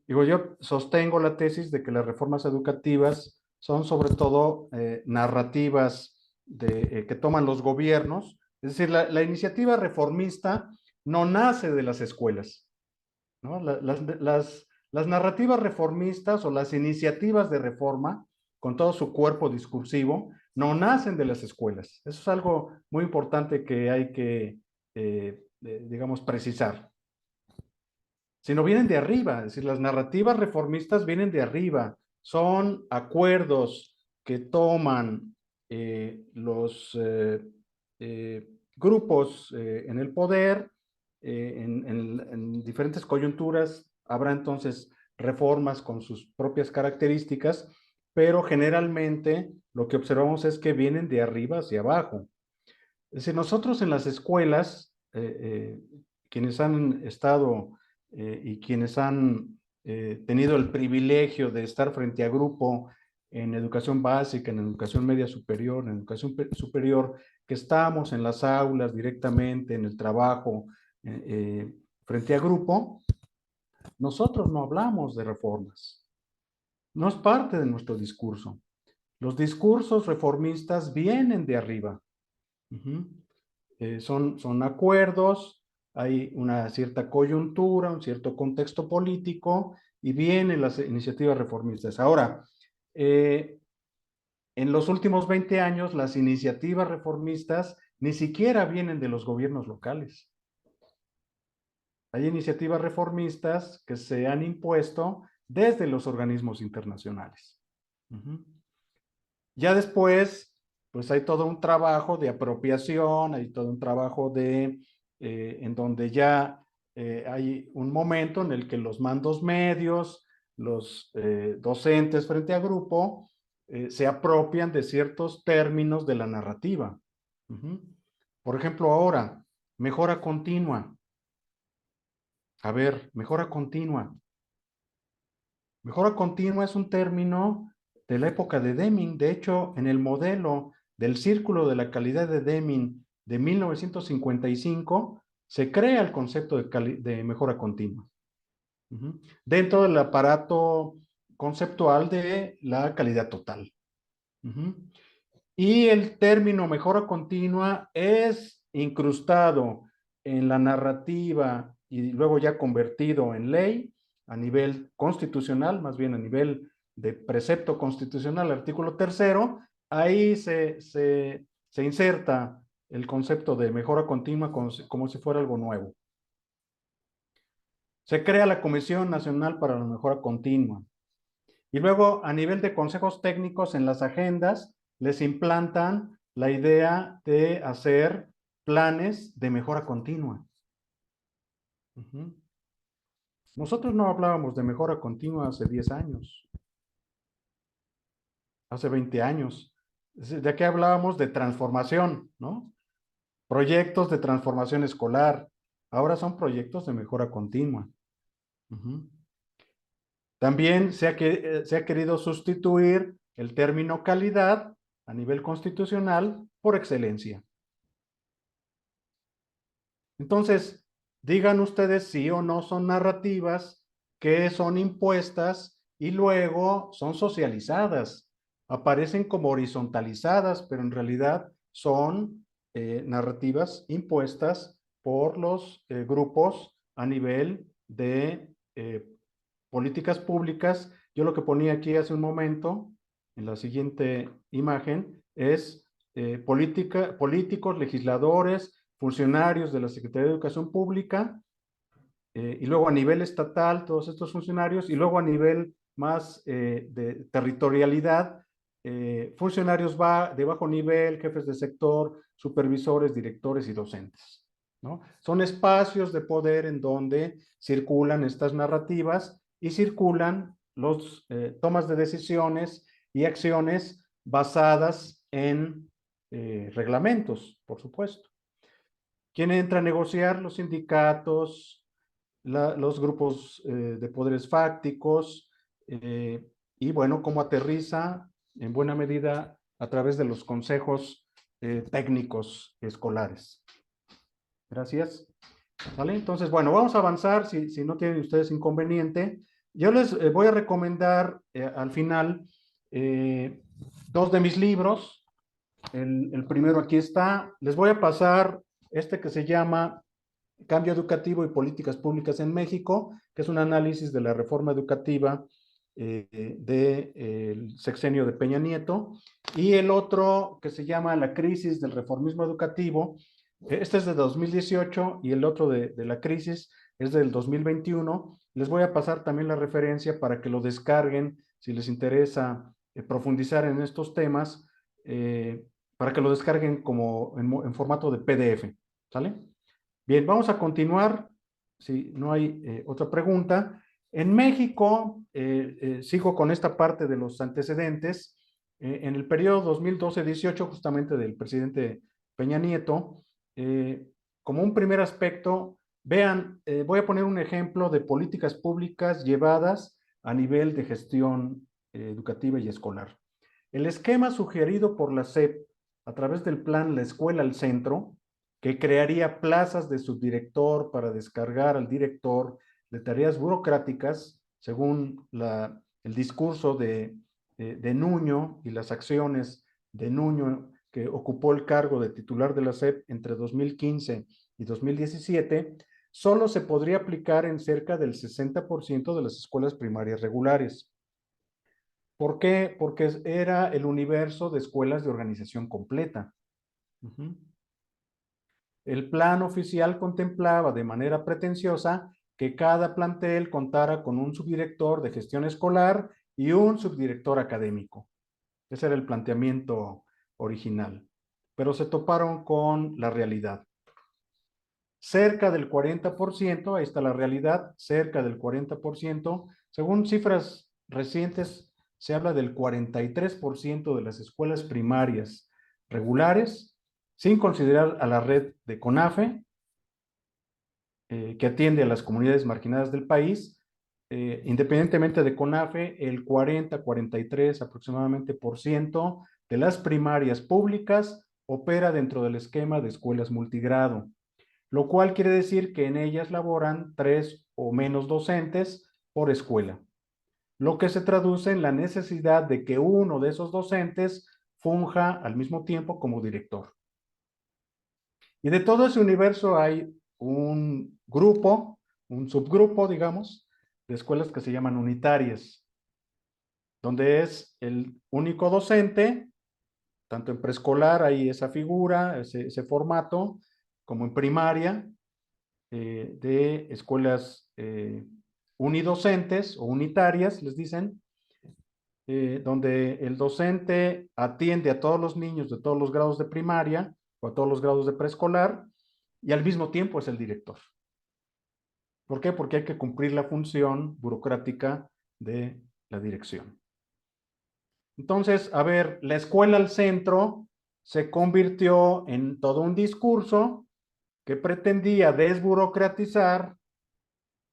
Digo, yo sostengo la tesis de que las reformas educativas son sobre todo narrativas que toman los gobiernos. Es decir, la iniciativa reformista no nace de las escuelas, ¿no? Las narrativas reformistas o las iniciativas de reforma, con todo su cuerpo discursivo, no nacen de las escuelas. Eso es algo muy importante que hay que, digamos, precisar. Sino vienen de arriba, es decir, las narrativas reformistas vienen de arriba, son acuerdos que toman los grupos en el poder, en diferentes coyunturas habrá entonces reformas con sus propias características, pero generalmente lo que observamos es que vienen de arriba hacia abajo. Es decir, nosotros en las escuelas, quienes han estado y quienes han tenido el privilegio de estar frente a grupo en educación básica, en educación media superior, en educación superior, que estamos en las aulas directamente, en el trabajo, frente a grupo, nosotros no hablamos de reformas. No es parte de nuestro discurso. Los discursos reformistas vienen de arriba. Son acuerdos, hay una cierta coyuntura, un cierto contexto político y vienen las iniciativas reformistas. Ahora, en los últimos 20 años, las iniciativas reformistas ni siquiera vienen de los gobiernos locales. Hay iniciativas reformistas que se han impuesto desde los organismos internacionales. Ya después, pues hay todo un trabajo de apropiación, hay todo un trabajo en donde ya hay un momento en el que los mandos medios, los docentes frente a grupo, se apropian de ciertos términos de la narrativa. Por ejemplo, ahora, mejora continua. A ver, mejora continua. Mejora continua es un término de la época de Deming. De hecho, en el modelo del Círculo de la Calidad de Deming de 1955, se crea el concepto de mejora continua. Dentro del aparato conceptual de la calidad total. Y el término mejora continua es incrustado en la narrativa y luego ya convertido en ley a nivel constitucional, más bien a nivel de precepto constitucional, artículo 3º, ahí se inserta el concepto de mejora continua como si fuera algo nuevo. Se crea la Comisión Nacional para la Mejora Continua. Y luego, a nivel de consejos técnicos en las agendas, les implantan la idea de hacer planes de mejora continua. Nosotros no hablábamos de mejora continua hace 10 años, hace 20 años. ¿De qué hablábamos? De transformación, ¿no? Proyectos de transformación escolar. Ahora son proyectos de mejora continua. También se ha querido sustituir el término calidad a nivel constitucional por excelencia. Entonces, digan ustedes sí o no son narrativas que son impuestas y luego son socializadas. Aparecen como horizontalizadas, pero en realidad son narrativas impuestas por los grupos a nivel de políticas públicas. Yo lo que ponía aquí hace un momento, en la siguiente imagen, es políticos, legisladores, funcionarios de la Secretaría de Educación Pública, y luego a nivel estatal, todos estos funcionarios, y luego a nivel más de territorialidad, funcionarios de bajo nivel, jefes de sector, supervisores, directores y docentes, ¿no? Son espacios de poder en donde circulan estas narrativas y circulan los tomas de decisiones y acciones basadas en reglamentos, por supuesto. ¿Quién entra a negociar? Los sindicatos, los grupos de poderes fácticos, y bueno, cómo aterriza en buena medida a través de los consejos técnicos escolares. Gracias. ¿Vale? Entonces, bueno, vamos a avanzar si no tienen ustedes inconveniente. Yo les voy a recomendar al final 2 de mis libros. El primero aquí está. Les voy a pasar este que se llama Cambio Educativo y Políticas Públicas en México, que es un análisis de la reforma educativa del sexenio de Peña Nieto, y el otro que se llama La crisis del reformismo educativo. Este es de 2018 y el otro de la crisis es del 2021. Les voy a pasar también la referencia para que lo descarguen si les interesa profundizar en estos temas, para que lo descarguen como en formato de PDF. ¿Sale? Bien, vamos a continuar. Si no hay otra pregunta. En México, sigo con esta parte de los antecedentes. En el periodo 2012-18, justamente del presidente Peña Nieto, como un primer aspecto, vean, voy a poner un ejemplo de políticas públicas llevadas a nivel de gestión educativa y escolar. El esquema sugerido por la SEP a través del plan La Escuela al Centro, que crearía plazas de subdirector para descargar al director de tareas burocráticas, según el discurso de Nuño y las acciones de Nuño, que ocupó el cargo de titular de la SEP entre 2015 y 2017, solo se podría aplicar en cerca del 60% de las escuelas primarias regulares. ¿Por qué? Porque era el universo de escuelas de organización completa. El plan oficial contemplaba de manera pretenciosa que cada plantel contara con un subdirector de gestión escolar y un subdirector académico. Ese era el planteamiento original. Pero se toparon con la realidad. Cerca del 40%, ahí está la realidad, cerca del 40%, según cifras recientes, se habla del 43% de las escuelas primarias regulares, sin considerar a la red de CONAFE, que atiende a las comunidades marginadas del país. Independientemente de CONAFE, el 40-43 aproximadamente por ciento de las primarias públicas opera dentro del esquema de escuelas multigrado, lo cual quiere decir que en ellas laboran 3 o menos docentes por escuela, lo que se traduce en la necesidad de que uno de esos docentes funja al mismo tiempo como director. Y de todo ese universo hay un grupo, un subgrupo, digamos, de escuelas que se llaman unitarias, donde es el único docente, tanto en preescolar hay esa figura, ese formato, como en primaria, de escuelas unidocentes o unitarias, les dicen, donde el docente atiende a todos los niños de todos los grados de primaria o a todos los grados de preescolar y al mismo tiempo es el director. ¿Por qué? Porque hay que cumplir la función burocrática de la dirección. Entonces, a ver, la escuela al centro se convirtió en todo un discurso que pretendía desburocratizar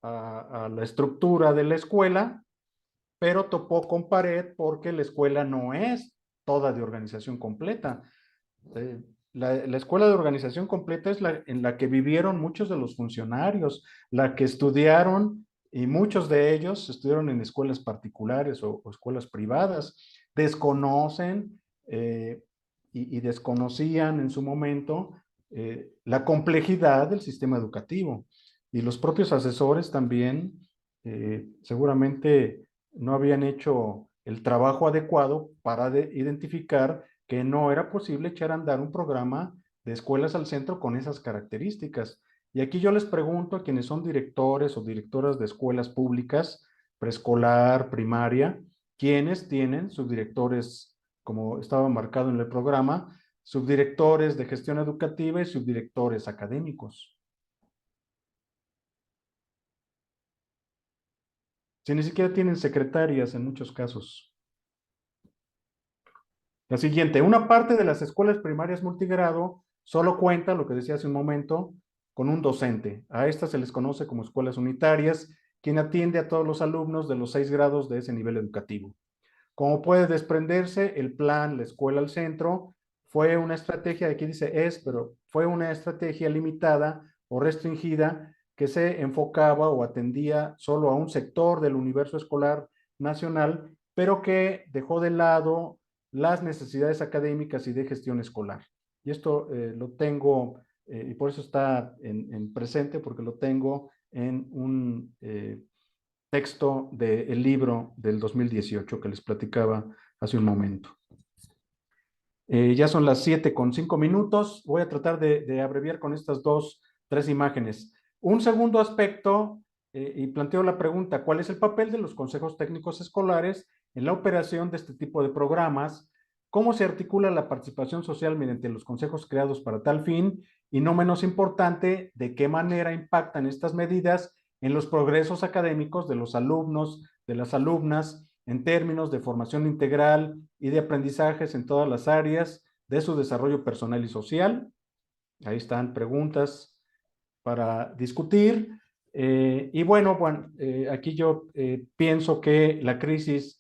a la estructura de la escuela, pero topó con pared porque la escuela no es toda de organización completa. La escuela de organización completa es la en la que vivieron muchos de los funcionarios, la que estudiaron, y muchos de ellos estudiaron en escuelas particulares o escuelas privadas, desconocen y desconocían en su momento la complejidad del sistema educativo. Y los propios asesores también seguramente no habían hecho el trabajo adecuado para identificar que no era posible echar a andar un programa de escuelas al centro con esas características. Y aquí yo les pregunto a quienes son directores o directoras de escuelas públicas, preescolar, primaria, ¿quiénes tienen subdirectores, como estaba marcado en el programa, subdirectores de gestión educativa y subdirectores académicos? Si ni siquiera tienen secretarias en muchos casos. La siguiente, una parte de las escuelas primarias multigrado solo cuenta, lo que decía hace un momento, con un docente. A estas se les conoce como escuelas unitarias, quien atiende a todos los alumnos de los 6 grados de ese nivel educativo. Como puede desprenderse, el plan La Escuela al Centro fue una estrategia, aquí dice pero fue una estrategia limitada o restringida que se enfocaba o atendía solo a un sector del universo escolar nacional, pero que dejó de lado las necesidades académicas y de gestión escolar. Y esto lo tengo, y por eso está en presente, porque lo tengo en un texto del libro del 2018 que les platicaba hace un momento. Ya son las 7:05. Voy a tratar de abreviar con estas 3 imágenes. Un segundo aspecto, y planteo la pregunta, ¿cuál es el papel de los consejos técnicos escolares en la operación de este tipo de programas? ¿Cómo se articula la participación social mediante los consejos creados para tal fin? Y no menos importante, ¿de qué manera impactan estas medidas en los progresos académicos de los alumnos, de las alumnas, en términos de formación integral y de aprendizajes en todas las áreas de su desarrollo personal y social? Ahí están preguntas para discutir. Y bueno, aquí yo pienso que la crisis,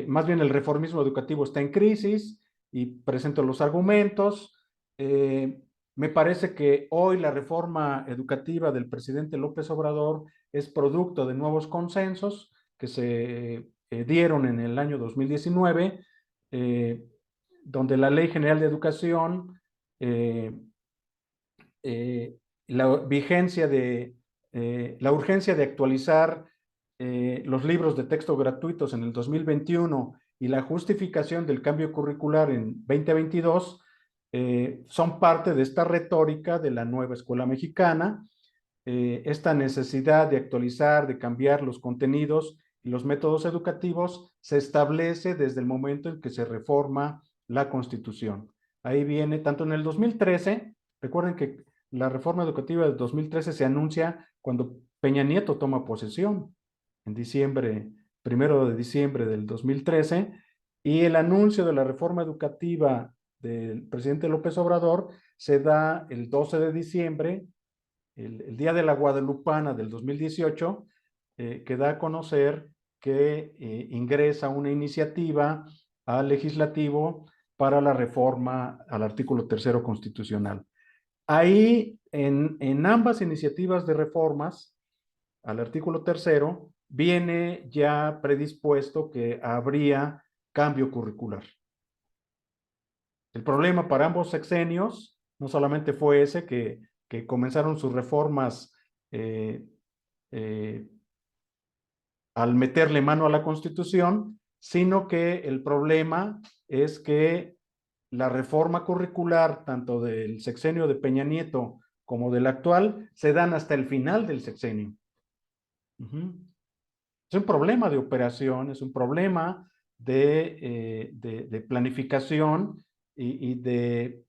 más bien el reformismo educativo está en crisis y presento los argumentos. Me parece que hoy la reforma educativa del presidente López Obrador es producto de nuevos consensos que se dieron en el año 2019, donde la Ley General de Educación, la vigencia la urgencia de actualizar los libros de texto gratuitos en el 2021 y la justificación del cambio curricular en 2022 son parte de esta retórica de la nueva escuela mexicana, esta necesidad de actualizar, de cambiar los contenidos y los métodos educativos se establece desde el momento en que se reforma la Constitución. Ahí viene, tanto en el 2013, recuerden que la reforma educativa del 2013 se anuncia cuando Peña Nieto toma posesión, en diciembre, 1 de diciembre del 2013, y el anuncio de la reforma educativa del presidente López Obrador se da el 12 de diciembre el Día de la Guadalupana del 2018, que da a conocer que ingresa una iniciativa al legislativo para la reforma al artículo 3º constitucional. Ahí, en ambas iniciativas de reformas al artículo 3º, viene ya predispuesto que habría cambio curricular. El problema para ambos sexenios no solamente fue ese, que comenzaron sus reformas al meterle mano a la Constitución, sino que el problema es que la reforma curricular, tanto del sexenio de Peña Nieto como del actual, se dan hasta el final del sexenio. Es un problema de operación, es un problema de planificación y de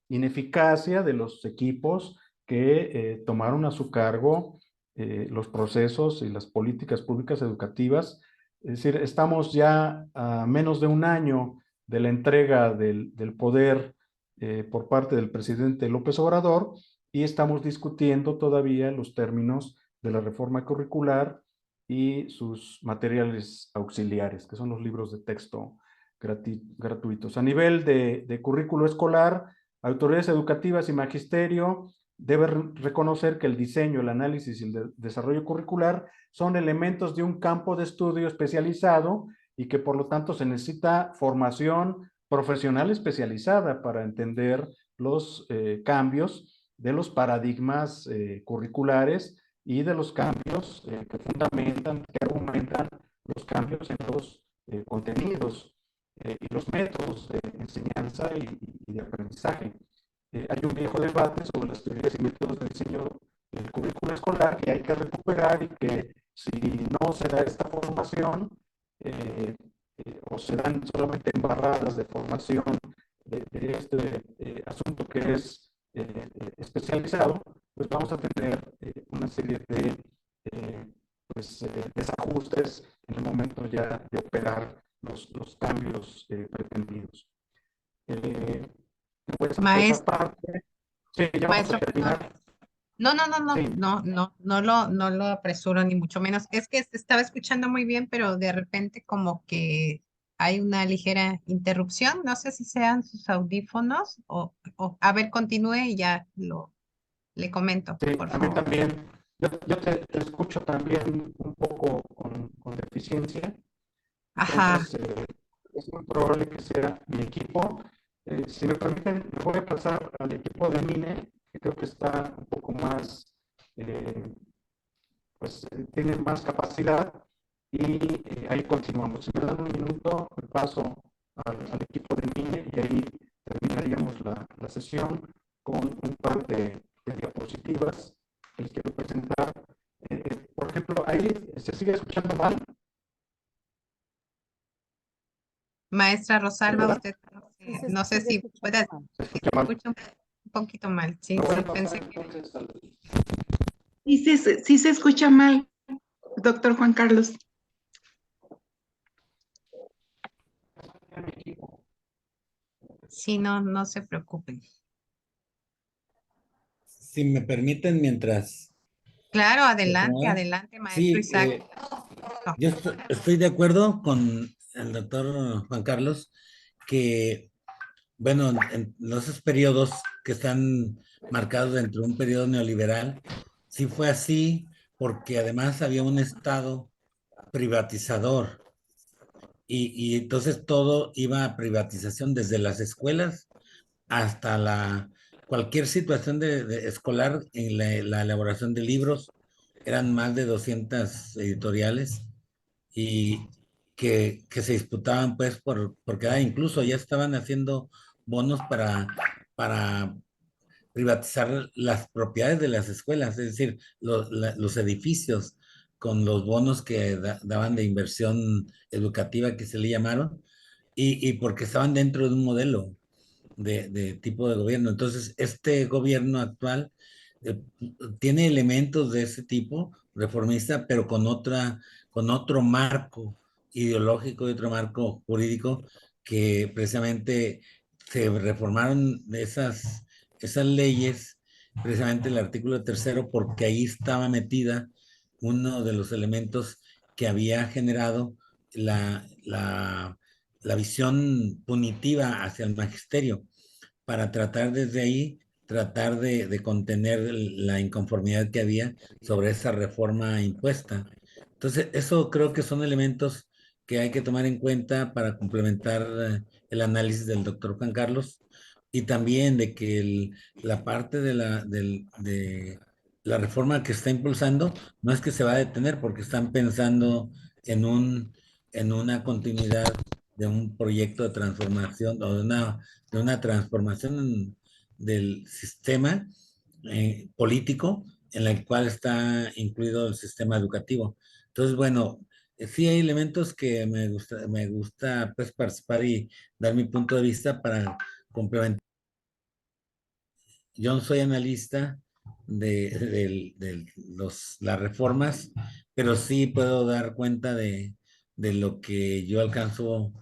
ineficacia de los equipos que tomaron a su cargo los procesos y las políticas públicas educativas. Es decir, estamos ya a menos de un año de la entrega del poder por parte del presidente López Obrador, y estamos discutiendo todavía los términos de la reforma curricular y sus materiales auxiliares, que son los libros de texto gratuitos. A nivel de currículo escolar, autoridades educativas y magisterio deben reconocer que el diseño, el análisis y el desarrollo curricular son elementos de un campo de estudio especializado y que por lo tanto se necesita formación profesional especializada para entender los cambios de los paradigmas curriculares y de los cambios que fundamentan, que argumentan los cambios en los contenidos y los métodos de enseñanza y de aprendizaje. Hay un viejo debate sobre las teorías y métodos de diseño del currículo escolar que hay que recuperar, y que si no se da esta formación o se dan solamente embarradas de formación de este asunto que es especializado, pues vamos a tener una serie de desajustes en el momento ya de operar los cambios pretendidos. Pues, Maestro, sí, ya vamos a maestro, perdón. terminar. Sí. No lo apresuro ni mucho menos. Es que estaba escuchando muy bien, pero de repente como que hay una ligera interrupción. No sé si sean sus audífonos a ver, continúe y ya le comento, Sí, por a mí favor. también. Yo te escucho también un poco con deficiencia. Ajá. Entonces, es muy probable que sea mi equipo. Si me permiten, me voy a pasar al equipo de MINE, que creo que está un poco más, tiene más capacidad, y ahí continuamos. Si me dan un minuto, me paso al equipo de MINE y ahí terminaríamos la sesión con un par de diapositivas que les quiero presentar. Por ejemplo, ahí se sigue escuchando mal, Maestra Rosalba, ¿verdad? usted no sé si pueda, Se si escucha se mal. escucha un poquito mal. Sí, Me voy sí, a pasar pensé que. entonces al Sí se escucha mal, doctor Juan Carlos. equipo. Sí, no se preocupen. Si me permiten, mientras Claro, se adelante, acomoda. adelante, maestro Sí, Isaac. yo estoy de acuerdo con el doctor Juan Carlos que, bueno, en esos periodos que están marcados dentro de un periodo neoliberal, sí fue así, porque además había un Estado privatizador y entonces todo iba a privatización desde las escuelas hasta cualquier situación escolar en la elaboración de libros. Eran más de 200 editoriales y que se disputaban pues porque incluso ya estaban haciendo bonos para privatizar las propiedades de las escuelas, es decir, los edificios con los bonos que daban de inversión educativa que se le llamaron y porque estaban dentro de un modelo de tipo de gobierno. Entonces, este gobierno actual eh, tiene elementos de ese tipo, reformista, pero con otro marco ideológico y otro marco jurídico que precisamente se reformaron esas leyes precisamente el artículo 3º, porque ahí estaba metida uno de los elementos que había generado la visión punitiva hacia el magisterio, para tratar desde ahí, tratar de contener la inconformidad que había sobre esa reforma impuesta. Entonces, eso creo que son elementos que hay que tomar en cuenta para complementar el análisis del doctor Juan Carlos, y también de que la parte de la reforma que está impulsando no es que se va a detener, porque están pensando en en una continuidad de un proyecto de transformación o de una transformación del sistema político en el cual está incluido el sistema educativo. Entonces, bueno, sí hay elementos que me gusta pues participar y dar mi punto de vista para complementar. Yo no soy analista las reformas, pero sí puedo dar cuenta de lo que yo alcanzo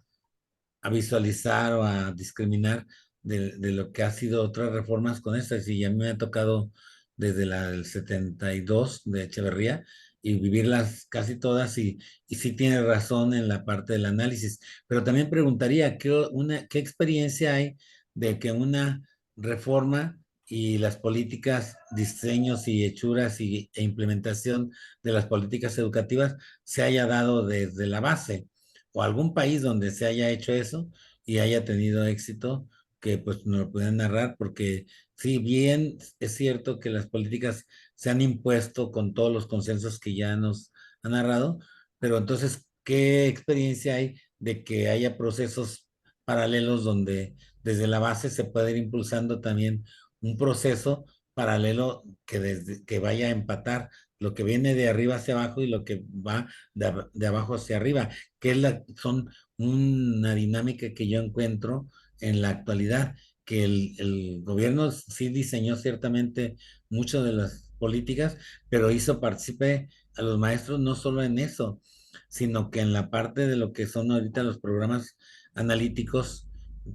a visualizar o a discriminar de lo que ha sido otras reformas con estas. Y a mí me ha tocado desde la del 72 de Echeverría y vivirlas casi todas, y sí tiene razón en la parte del análisis. Pero también preguntaría, ¿qué experiencia hay de que una reforma y las políticas, diseños y hechuras e implementación de las políticas educativas se haya dado desde la base? O algún país donde se haya hecho eso y haya tenido éxito, que pues nos lo pueden narrar, porque si bien es cierto que las políticas se han impuesto con todos los consensos que ya nos han narrado, pero entonces, ¿qué experiencia hay de que haya procesos paralelos donde desde la base se puede ir impulsando también un proceso paralelo que vaya a empatar lo que viene de arriba hacia abajo y lo que va de abajo hacia arriba, que son una dinámica que yo encuentro en la actualidad, que el gobierno sí diseñó ciertamente muchas de las políticas, pero hizo partícipe a los maestros no solo en eso, sino que en la parte de lo que son ahorita los programas analíticos,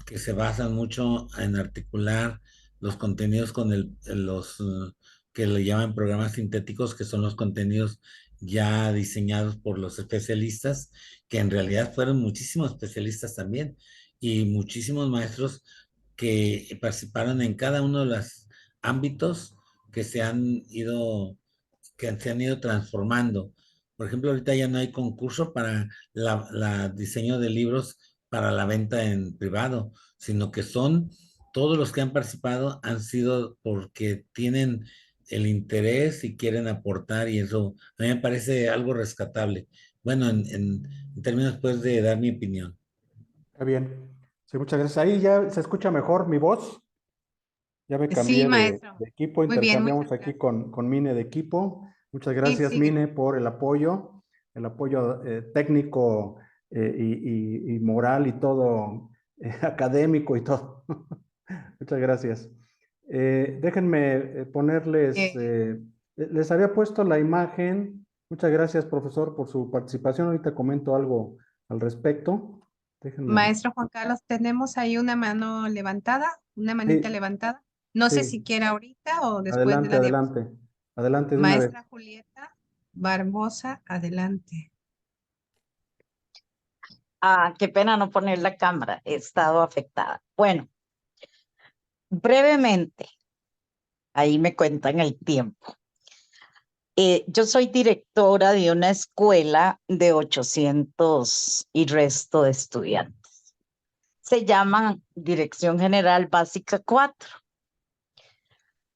que se basan mucho en articular los contenidos con que le llaman programas sintéticos, que son los contenidos ya diseñados por los especialistas, que en realidad fueron muchísimos especialistas también y muchísimos maestros que participaron en cada uno de los ámbitos que se han ido transformando. Por ejemplo, ahorita ya no hay concurso para la diseño de libros para la venta en privado, sino que todos los que han participado han sido porque tienen el interés y quieren aportar, y eso a mí me parece algo rescatable. Bueno, en términos pues de dar mi opinión. Está bien. Sí, muchas gracias. Ahí ya se escucha mejor mi voz. Ya me Sí, cambié maestro. de equipo, Muy bien, muchas intercambiamos aquí gracias. con Mine de equipo. Muchas Sí, gracias, sigue. Mine, por el apoyo técnico y moral y todo, académico y todo. Muchas gracias. Déjenme ponerles, Eh, les había puesto la imagen. Muchas gracias, profesor, por su participación. Ahorita comento algo al respecto. Déjenme. Maestro Juan Carlos, tenemos ahí una mano levantada, una manita Sí, levantada. No sé si sí, quiera ahorita o después de adelante, la diapositiva. adelante. Adelante de una vez. Maestra Julieta Barbosa, adelante. Ah, qué pena no poner la cámara, he estado afectada. Bueno, brevemente, ahí me cuentan el tiempo. Yo soy directora de una escuela de 800 y resto de estudiantes. Se llama Dirección General Básica 4.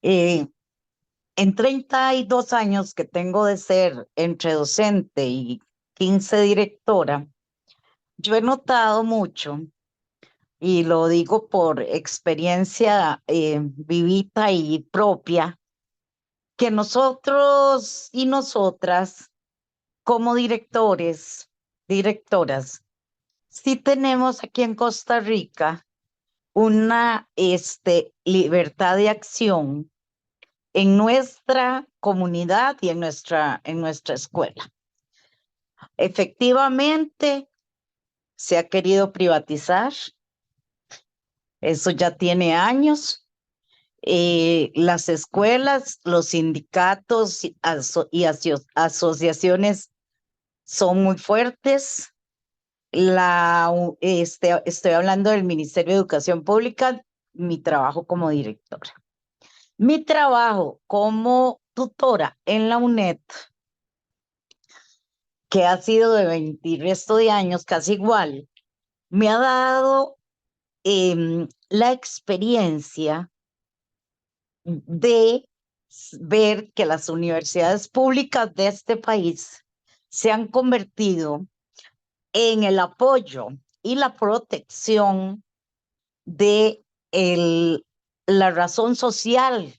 En 32 años que tengo de ser entre docente y 15 directora, yo he notado mucho, y lo digo por experiencia vivita y propia, que nosotros y nosotras, como directores, directoras, sí tenemos aquí en Costa Rica una libertad de acción en nuestra comunidad y en nuestra escuela. Efectivamente, se ha querido privatizar. Eso ya tiene años. Las escuelas, los sindicatos y asociaciones son muy fuertes. Estoy hablando del Ministerio de Educación Pública, mi trabajo como directora. Mi trabajo como tutora en la UNED, que ha sido de 20 y resto de años, casi igual, me ha dado la experiencia de ver que las universidades públicas de este país se han convertido en el apoyo y la protección de la razón social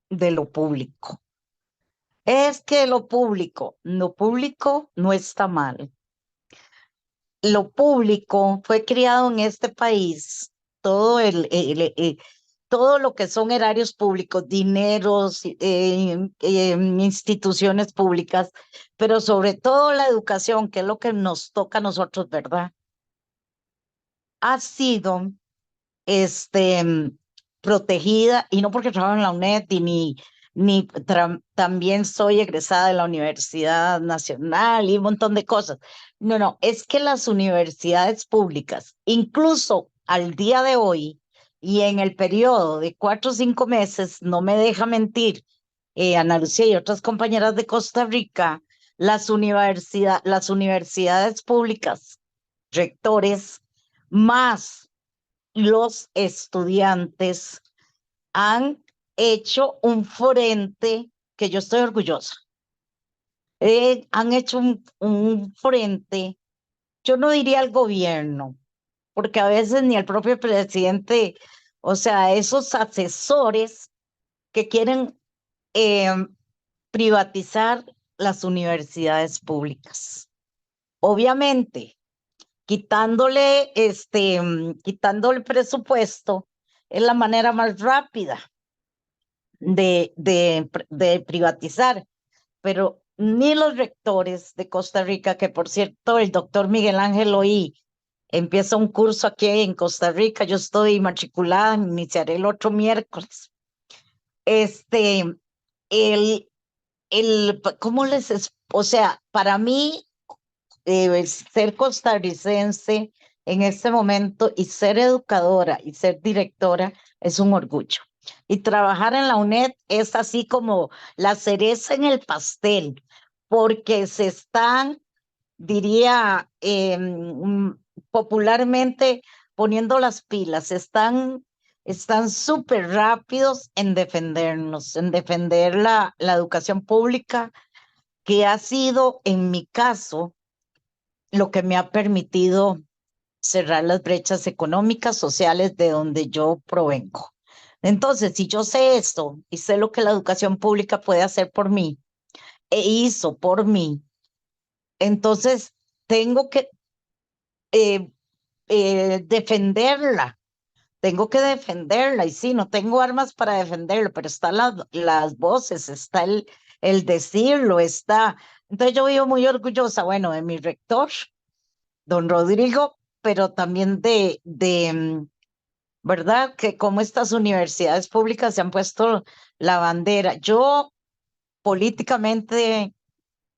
de lo público. Es que lo público no está mal. Lo público fue criado en este país, todo todo lo que son erarios públicos, dineros, instituciones públicas, pero sobre todo la educación, que es lo que nos toca a nosotros, ¿verdad? Ha sido protegida, y no porque trabajo en la UNED, también soy egresada de la Universidad Nacional y un montón de cosas. No, es que las universidades públicas, incluso al día de hoy y en el periodo de 4 o 5 meses, no me deja mentir, Ana Lucía y otras compañeras de Costa Rica, las universidades públicas, rectores, más los estudiantes han hecho un frente que yo estoy orgullosa. Han hecho un frente, yo no diría al gobierno, porque a veces ni el propio presidente, o sea, esos asesores que quieren privatizar las universidades públicas. Obviamente, quitándole presupuesto es la manera más rápida de privatizar, pero ni los rectores de Costa Rica, que por cierto el doctor Miguel Ángel Oí empieza un curso aquí en Costa Rica, yo estoy matriculada, iniciaré el otro miércoles. ¿Cómo o sea, para mí, ser costarricense en este momento y ser educadora y ser directora es un orgullo. Y trabajar en la UNED es así como la cereza en el pastel, porque se están, diría popularmente, poniendo las pilas, están súper rápidos en defendernos, en defender la educación pública, que ha sido, en mi caso, lo que me ha permitido cerrar las brechas económicas, sociales de donde yo provengo. Entonces, si yo sé esto y sé lo que la educación pública puede hacer por mí e hizo por mí, entonces tengo que defenderla. Tengo que defenderla. Y sí, no tengo armas para defenderla, pero están las voces, está el decirlo, está. Entonces yo vivo muy orgullosa, bueno, de mi rector, don Rodrigo, pero también ¿verdad? Que como estas universidades públicas se han puesto la bandera. Yo políticamente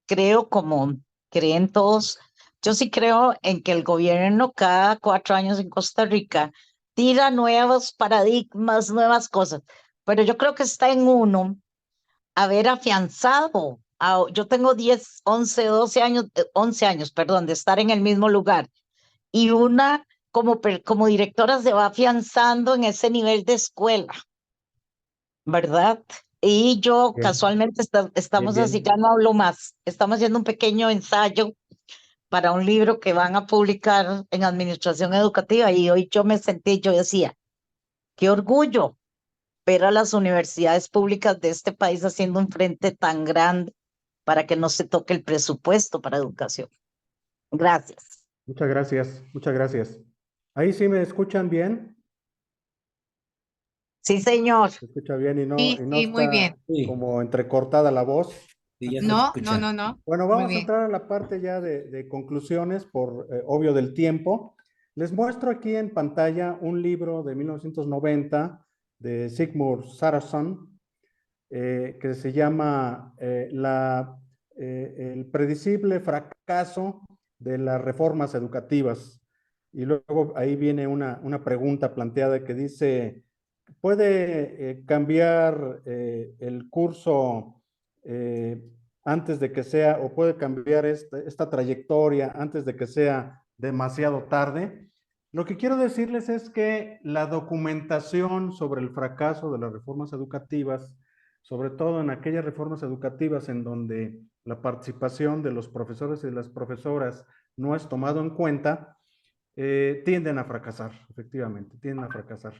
creo, como creen todos, yo sí creo en que el gobierno cada 4 años en Costa Rica tira nuevos paradigmas, nuevas cosas, pero yo creo que está en uno haber afianzado. Yo tengo 10, 11, 12 años, 11 años, perdón, de estar en el mismo lugar, y una como directora se va afianzando en ese nivel de escuela, ¿verdad? Y yo Bien, casualmente estamos bien, así, bien. ya no hablo más, estamos haciendo un pequeño ensayo para un libro que van a publicar en Administración Educativa, y hoy yo me sentí, yo decía, qué orgullo ver a las universidades públicas de este país haciendo un frente tan grande para que no se toque el presupuesto para educación. Gracias. Muchas gracias, muchas gracias. Ahí sí me escuchan bien, Sí, señor. se escucha bien y Sí, no sí, muy está bien. Sí, como entrecortada la voz. sí, ya se No, no, escucha. no, no. Bueno, Muy vamos a bien. entrar a la parte ya de conclusiones por obvio del tiempo. Les muestro aquí en pantalla un libro de 1990 de Sigmund Sarasson, que se llama el predecible fracaso de las reformas educativas. Y luego ahí viene una pregunta planteada que dice, ¿puede cambiar el curso antes de que sea, o puede cambiar esta trayectoria antes de que sea demasiado tarde? Lo que quiero decirles es que la documentación sobre el fracaso de las reformas educativas, sobre todo en aquellas reformas educativas en donde la participación de los profesores y de las profesoras no es tomado en cuenta, tienden a fracasar, efectivamente, tienden a fracasar.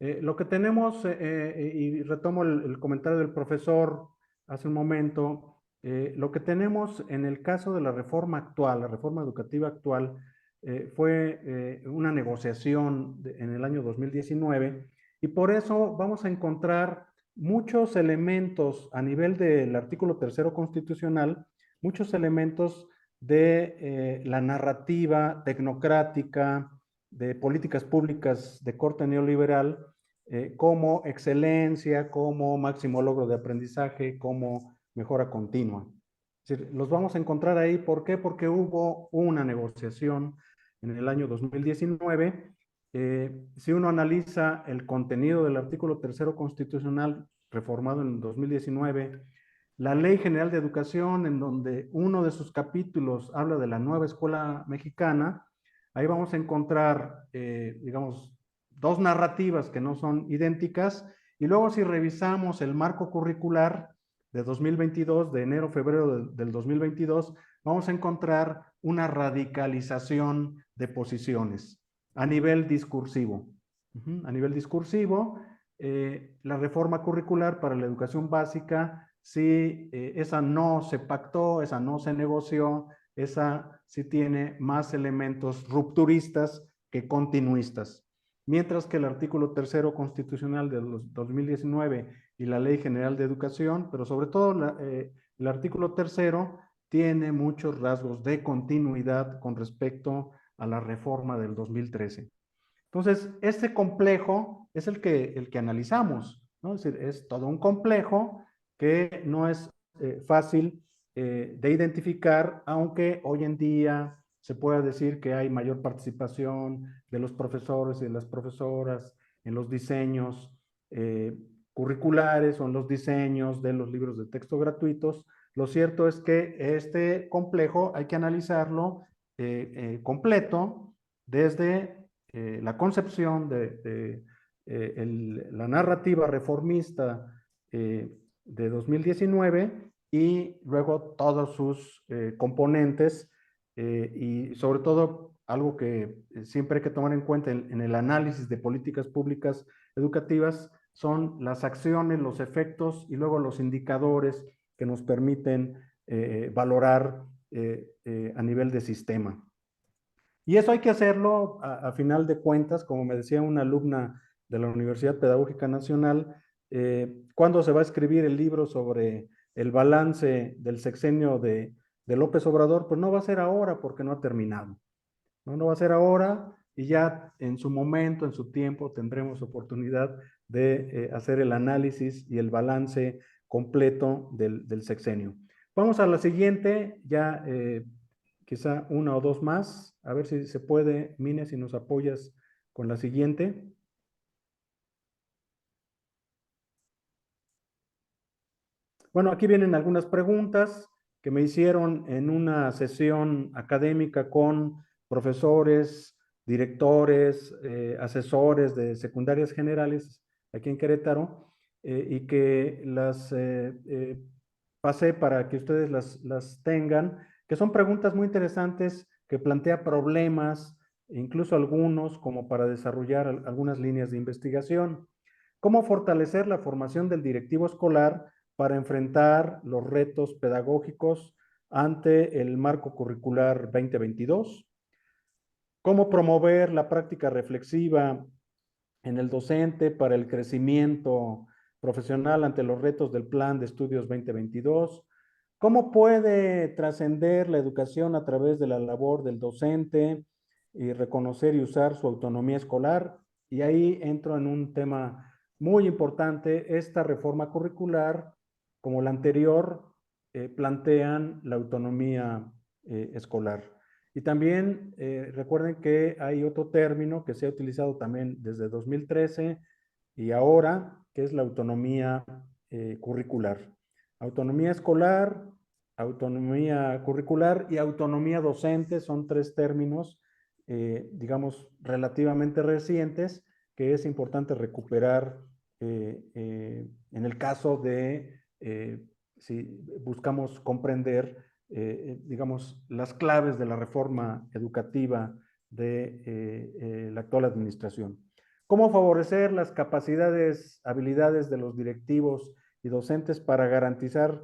Lo que tenemos, y retomo el comentario del profesor hace un momento, lo que tenemos en el caso de la reforma actual, la reforma educativa actual, fue una negociación en el año 2019, y por eso vamos a encontrar muchos elementos a nivel del artículo 3º constitucional, muchos elementos de la narrativa tecnocrática, de políticas públicas de corte neoliberal, como excelencia, como máximo logro de aprendizaje, como mejora continua. Es decir, los vamos a encontrar ahí. ¿Por qué? Porque hubo una negociación en el año 2019. Si uno analiza el contenido del artículo 3º constitucional reformado en 2019, la Ley General de Educación, en donde uno de sus capítulos habla de la nueva escuela mexicana, ahí vamos a encontrar, digamos, dos narrativas que no son idénticas, y luego si revisamos el marco curricular de 2022, de enero-febrero del 2022, vamos a encontrar una radicalización de posiciones a nivel discursivo. A nivel discursivo, la reforma curricular para la educación básica, sí, esa no se pactó, esa no se negoció, esa sí tiene más elementos rupturistas que continuistas. Mientras que el artículo 3º constitucional de 2019 y la Ley General de Educación, pero sobre todo el artículo 3º, tiene muchos rasgos de continuidad con respecto a la reforma del 2013. Entonces, este complejo es el que analizamos, ¿no? Es decir, es todo un complejo que no es fácil de identificar, aunque hoy en día se pueda decir que hay mayor participación de los profesores y de las profesoras en los diseños curriculares o en los diseños de los libros de texto gratuitos. Lo cierto es que este complejo hay que analizarlo completo desde la concepción de la narrativa reformista de 2019 y luego todos sus componentes, y sobre todo algo que siempre hay que tomar en cuenta en el análisis de políticas públicas educativas son las acciones, los efectos y luego los indicadores que nos permiten valorar a nivel de sistema. Y eso hay que hacerlo a final de cuentas, como me decía una alumna de la Universidad Pedagógica Nacional, cuando se va a escribir el libro sobre el balance del sexenio de López Obrador, pues no va a ser ahora porque no ha terminado. No va a ser ahora, y ya en su momento, en su tiempo, tendremos oportunidad de hacer el análisis y el balance completo del sexenio. Vamos a la siguiente, ya quizá una o dos más, a ver si se puede. Mine, si nos apoyas con la siguiente. Bueno, aquí vienen algunas preguntas que me hicieron en una sesión académica con profesores, directores, asesores de secundarias generales aquí en Querétaro, y que las pasé para que ustedes las tengan, que son preguntas muy interesantes que plantea problemas, incluso algunos como para desarrollar algunas líneas de investigación. ¿Cómo fortalecer la formación del directivo escolar para enfrentar los retos pedagógicos ante el marco curricular 2022? ¿Cómo promover la práctica reflexiva en el docente para el crecimiento profesional ante los retos del Plan de Estudios 2022? ¿Cómo puede trascender la educación a través de la labor del docente y reconocer y usar su autonomía escolar? Y ahí entro en un tema muy importante, esta reforma curricular, como la anterior, plantean la autonomía escolar. Y también recuerden que hay otro término que se ha utilizado también desde 2013 y ahora, que es la autonomía curricular. Autonomía escolar, autonomía curricular y autonomía docente son tres términos, digamos, relativamente recientes, que es importante recuperar en el caso de si buscamos comprender, digamos, las claves de la reforma educativa de la actual administración. ¿Cómo favorecer las capacidades, habilidades de los directivos y docentes para garantizar,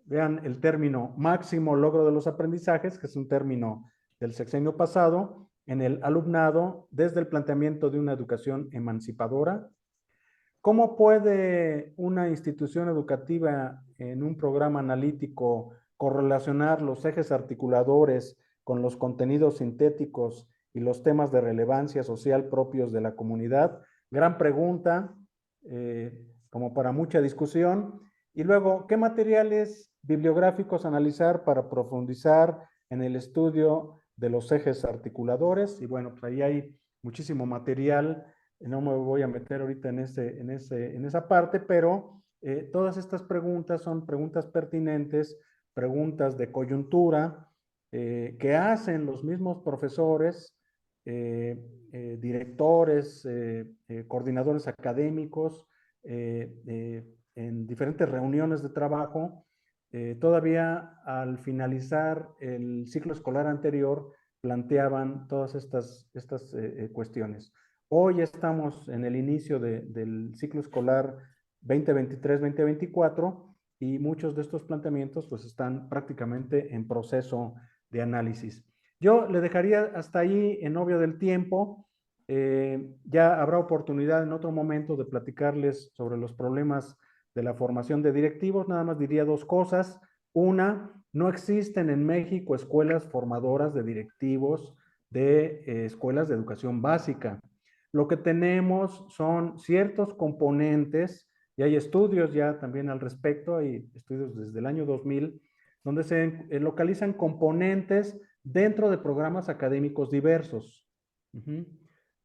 vean el término máximo logro de los aprendizajes, que es un término del sexenio pasado, en el alumnado desde el planteamiento de una educación emancipadora? ¿Cómo puede una institución educativa en un programa analítico correlacionar los ejes articuladores con los contenidos sintéticos y los temas de relevancia social propios de la comunidad? Gran pregunta, como para mucha discusión. Y luego, ¿qué materiales bibliográficos analizar para profundizar en el estudio de los ejes articuladores? Y bueno, pues ahí hay muchísimo material. No me voy a meter ahorita en esa parte, pero todas estas preguntas son preguntas pertinentes, preguntas de coyuntura que hacen los mismos profesores, directores, coordinadores académicos en diferentes reuniones de trabajo. Todavía al finalizar el ciclo escolar anterior planteaban todas estas cuestiones. Hoy estamos en el inicio del ciclo escolar 2023-2024 y muchos de estos planteamientos pues están prácticamente en proceso de análisis. Yo le dejaría hasta ahí en obvio del tiempo. Ya habrá oportunidad en otro momento de platicarles sobre los problemas de la formación de directivos. Nada más diría dos cosas. Una, no existen en México escuelas formadoras de directivos de escuelas de educación básica. Lo que tenemos son ciertos componentes, y hay estudios ya también al respecto, hay estudios desde el año 2000, donde se localizan componentes dentro de programas académicos diversos.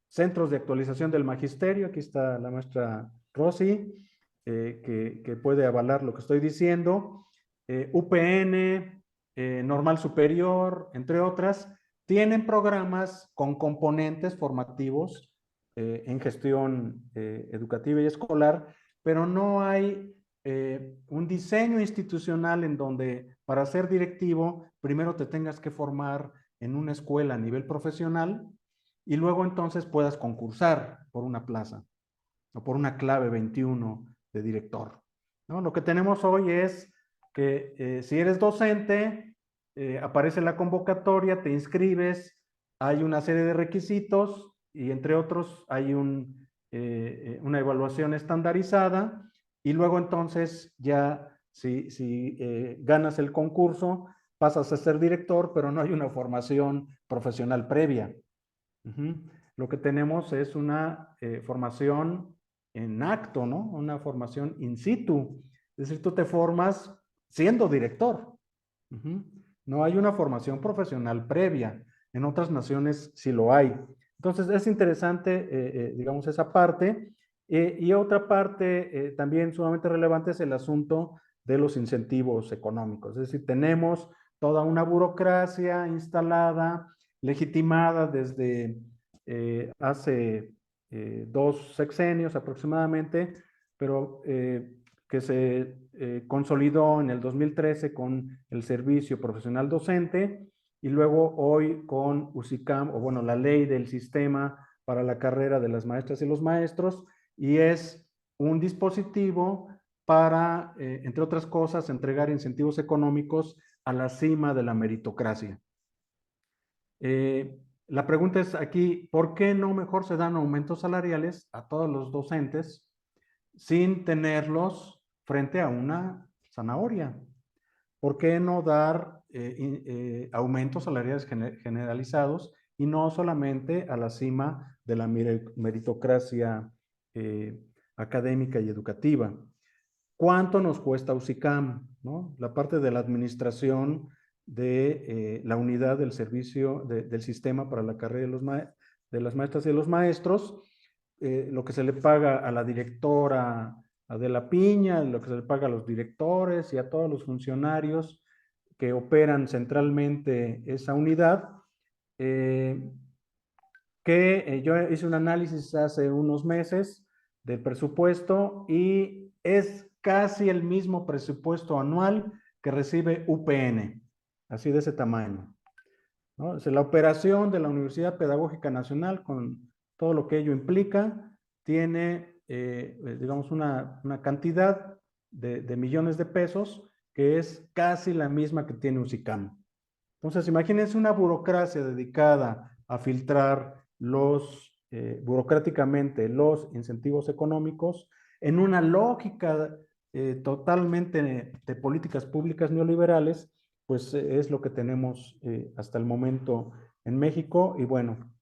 Centros de actualización del magisterio, aquí está la maestra Rosy, que puede avalar lo que estoy diciendo, UPN, Normal Superior, entre otras, tienen programas con componentes formativos en gestión educativa y escolar, pero no hay un diseño institucional en donde para ser directivo primero te tengas que formar en una escuela a nivel profesional y luego entonces puedas concursar por una plaza o por una clave 21 de director, ¿no? Lo que tenemos hoy es que si eres docente, aparece la convocatoria, te inscribes, hay una serie de requisitos y entre otros hay una evaluación estandarizada y luego entonces ya si ganas el concurso pasas a ser director, pero no hay una formación profesional previa. Lo que tenemos es una formación en acto, ¿no? Una formación in situ. Es decir, tú te formas siendo director. No hay una formación profesional previa. En otras naciones sí lo hay. Entonces es interesante, digamos, esa parte. Y otra parte también sumamente relevante es el asunto de los incentivos económicos. Es decir, tenemos toda una burocracia instalada, legitimada desde hace 2 sexenios aproximadamente, pero que se consolidó en el 2013 con el servicio profesional docente y luego hoy con USICAM, o bueno, la ley del sistema para la carrera de las maestras y los maestros, y es un dispositivo para, entre otras cosas, entregar incentivos económicos a la cima de la meritocracia. La pregunta es aquí, ¿por qué no mejor se dan aumentos salariales a todos los docentes sin tenerlos frente a una zanahoria? ¿Por qué no dar aumentos salariales generalizados y no solamente a la cima de la meritocracia académica y educativa. ¿Cuánto nos cuesta UCICAM, ¿no? La parte de la administración de la unidad del servicio del sistema para la carrera de las maestras y de los maestros, lo que se le paga a la directora Adela Piña, lo que se le paga a los directores y a todos los funcionarios que operan centralmente esa unidad, yo hice un análisis hace unos meses del presupuesto y es casi el mismo presupuesto anual que recibe UPN, así de ese tamaño, ¿no? Es la operación de la Universidad Pedagógica Nacional, con todo lo que ello implica, tiene, digamos, una cantidad de millones de pesos que es casi la misma que tiene UCICAM. Entonces, imagínense una burocracia dedicada a filtrar burocráticamente los incentivos económicos en una lógica totalmente de políticas públicas neoliberales, pues es lo que tenemos hasta el momento en México. Y bueno,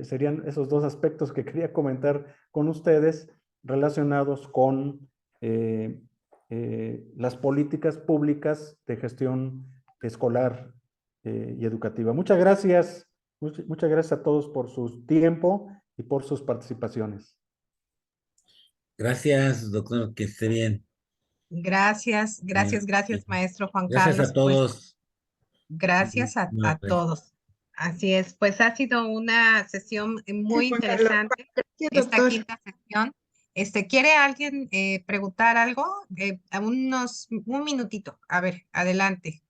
serían esos dos aspectos que quería comentar con ustedes relacionados con las políticas públicas de gestión escolar y educativa. Muchas gracias a todos por su tiempo y por sus participaciones. Gracias, doctor, que esté bien. Gracias, maestro Juan Gracias Carlos. a todos. Gracias a todos. Así es, pues ha sido una sesión muy Juan Carlos. interesante. Gracias, Esta doctor. quinta sesión. ¿Quiere alguien preguntar algo? Un minutito. A ver, adelante.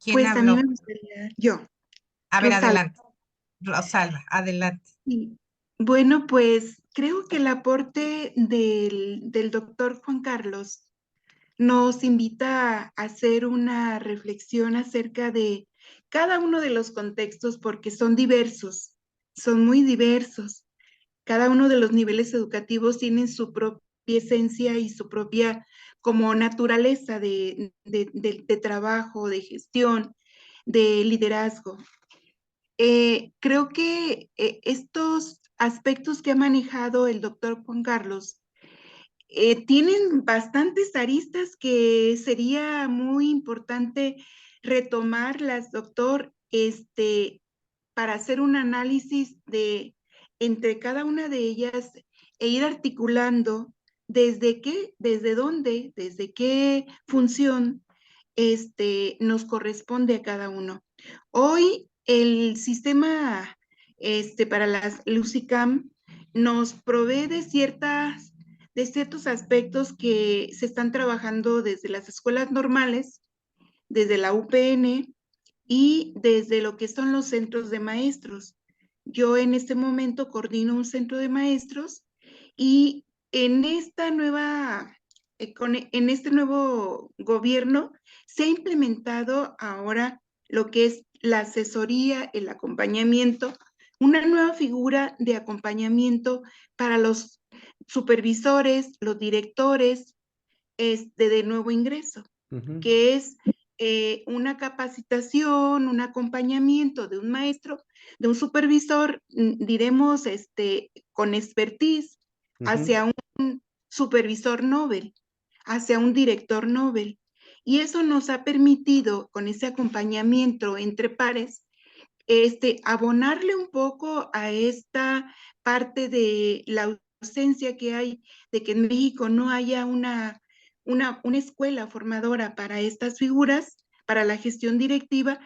¿Quién Pues a mí habló? me gustaría, yo. A ver, Rosalba. adelante. Rosalba, adelante. Sí. Bueno, pues creo que el aporte del doctor Juan Carlos nos invita a hacer una reflexión acerca de cada uno de los contextos, porque son diversos, son muy diversos. Cada uno de los niveles educativos tienen su propia esencia y su propia como naturaleza de trabajo, de gestión, de liderazgo. Creo que estos aspectos que ha manejado el doctor Juan Carlos tienen bastantes aristas que sería muy importante retomarlas, doctor, para hacer un análisis de entre cada una de ellas e ir articulando desde dónde, desde qué función nos corresponde a cada uno. Hoy el sistema para las LUCICAM nos provee de ciertos aspectos que se están trabajando desde las escuelas normales, desde la UPN y desde lo que son los centros de maestros. Yo en este momento coordino un centro de maestros y en en este nuevo gobierno se ha implementado ahora lo que es la asesoría, el acompañamiento, una nueva figura de acompañamiento para los supervisores, los directores de nuevo ingreso, que es una capacitación, un acompañamiento de un maestro, de un supervisor, diremos, con expertise, hacia un supervisor Nobel, hacia un director Nobel. Y eso nos ha permitido, con ese acompañamiento entre pares, abonarle un poco a esta parte de la ausencia que hay de que en México no haya una escuela formadora para estas figuras, para la gestión directiva.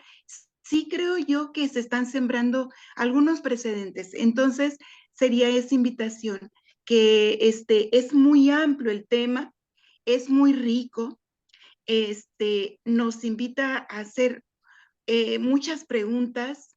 Sí creo yo que se están sembrando algunos precedentes. Entonces, sería esa invitación, que es muy amplio el tema, es muy rico, nos invita a hacer muchas preguntas,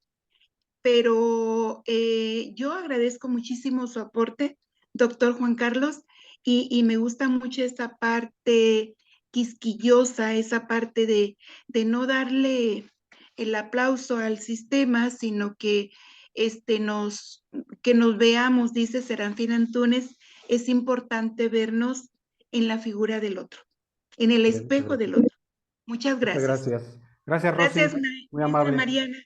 pero yo agradezco muchísimo su aporte, doctor Juan Carlos, y me gusta mucho esa parte quisquillosa, esa parte de no darle el aplauso al sistema, sino que, que nos veamos, dice Serafín Antúnez, es importante vernos en la figura del otro, en el espejo del otro. Muchas gracias. Muchas gracias. Gracias, Rosy. Gracias, Muy maestra amable. Mariana.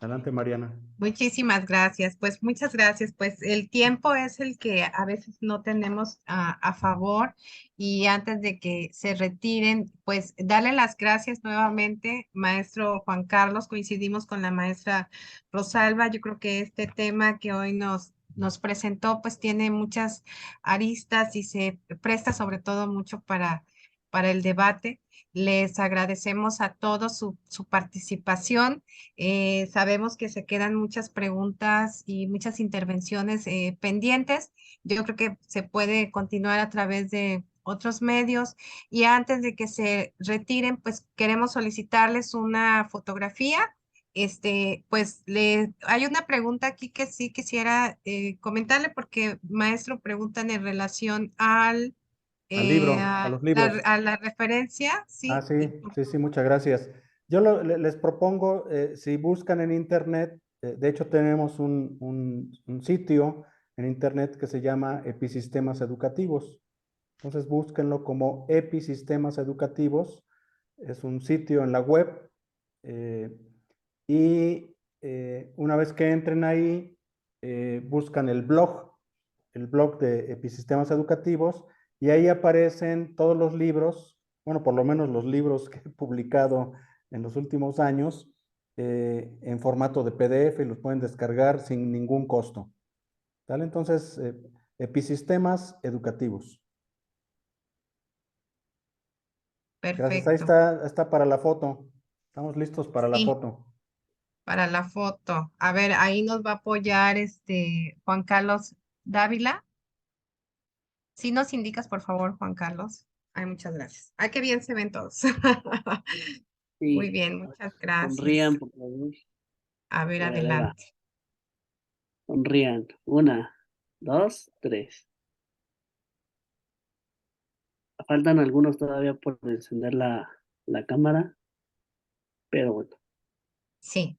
Adelante, Mariana. Muchísimas gracias. Pues muchas gracias. Pues el tiempo es el que a veces no tenemos a favor y antes de que se retiren, pues darle las gracias nuevamente, maestro Juan Carlos. Coincidimos con la maestra Rosalba. Yo creo que este tema que hoy nos presentó, pues tiene muchas aristas y se presta sobre todo mucho para el debate. Les agradecemos a todos su participación. Sabemos que se quedan muchas preguntas y muchas intervenciones pendientes. Yo creo que se puede continuar a través de otros medios. Y antes de que se retiren, pues queremos solicitarles una fotografía. Pues hay una pregunta aquí que sí quisiera comentarle porque maestro preguntan en relación Al libro, a los libros. a la referencia, Ah, sí. sí, sí, sí, muchas gracias. Yo les propongo, si buscan en internet, de hecho tenemos un sitio en internet que se llama Episistemas Educativos. Entonces búsquenlo como Episistemas Educativos. Es un sitio en la web. Y una vez que entren ahí, buscan el blog de Episistemas Educativos, y ahí aparecen todos los libros, bueno, por lo menos los libros que he publicado en los últimos años, en formato de PDF, y los pueden descargar sin ningún costo. ¿Vale? Entonces, Episistemas Educativos. Gracias. Ahí Perfecto. está para la foto. Estamos listos para la Sí. foto. Para la foto. A ver, ahí nos va a apoyar Juan Carlos Dávila. Si nos indicas, por favor, Juan Carlos. Ay, muchas gracias. Ay, qué bien se ven todos. Muy Sí, bien, muchas gracias. sonrían, por favor. A ver, A ver, ahí va. adelante. Sonrían. 1, 2, 3. Faltan algunos todavía por encender la cámara, pero bueno. Sí,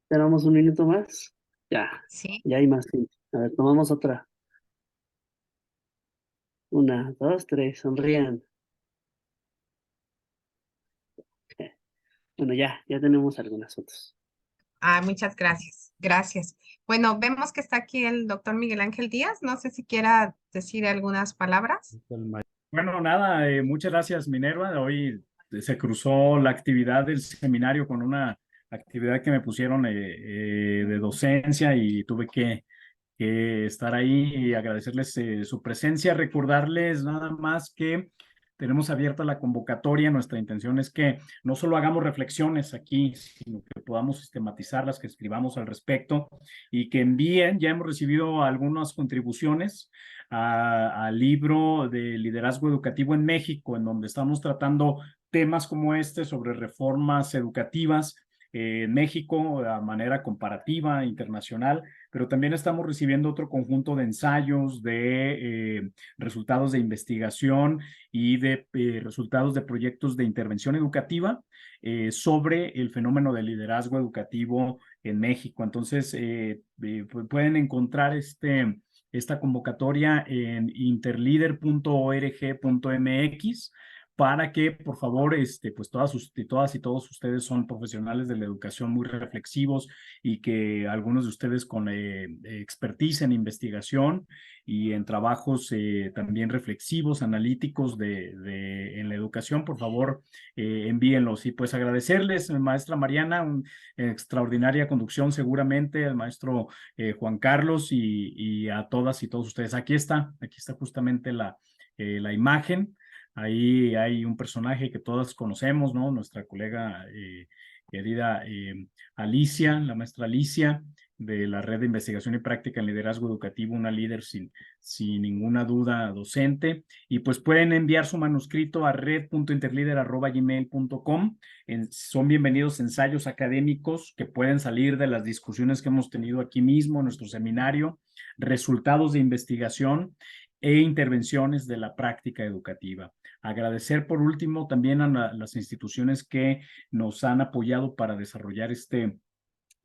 Esperamos un minuto más. Ya, sí. ya hay más gente. A ver, tomamos otra. 1, 2, 3. Sonrían. Bueno, ya tenemos algunas fotos. Ah, muchas gracias. Gracias. Bueno, vemos que está aquí el doctor Miguel Ángel Díaz. No sé si quiera decir algunas palabras. Bueno, nada, muchas gracias, Minerva. Hoy se cruzó la actividad del seminario con una actividad que me pusieron de docencia y tuve que estar ahí y agradecerles su presencia, recordarles nada más que tenemos abierta la convocatoria. Nuestra intención es que no solo hagamos reflexiones aquí, sino que podamos sistematizarlas, que escribamos al respecto y que envíen. Ya hemos recibido algunas contribuciones al libro de liderazgo educativo en México, en donde estamos tratando temas como este sobre reformas educativas en México de manera comparativa, internacional, pero también estamos recibiendo otro conjunto de ensayos, de resultados de investigación y de resultados de proyectos de intervención educativa sobre el fenómeno del liderazgo educativo en México. Entonces, pueden encontrar esta convocatoria en interleader.org.mx para que, por favor, pues todas y todos ustedes son profesionales de la educación muy reflexivos y que algunos de ustedes con expertise en investigación y en trabajos también reflexivos, analíticos en la educación, por favor, envíenlos. Y pues agradecerles, maestra Mariana, una extraordinaria conducción seguramente, al maestro Juan Carlos y a todas y todos ustedes. Aquí está justamente la imagen. Ahí hay un personaje que todos conocemos, ¿no? Nuestra colega querida Alicia, la maestra Alicia, de la Red de Investigación y Práctica en Liderazgo Educativo, una líder sin ninguna duda docente. Y pues pueden enviar su manuscrito a red.interleader@gmail.com. Son bienvenidos ensayos académicos que pueden salir de las discusiones que hemos tenido aquí mismo en nuestro seminario, resultados de investigación e intervenciones de la práctica educativa. Agradecer por último también a las instituciones que nos han apoyado para desarrollar este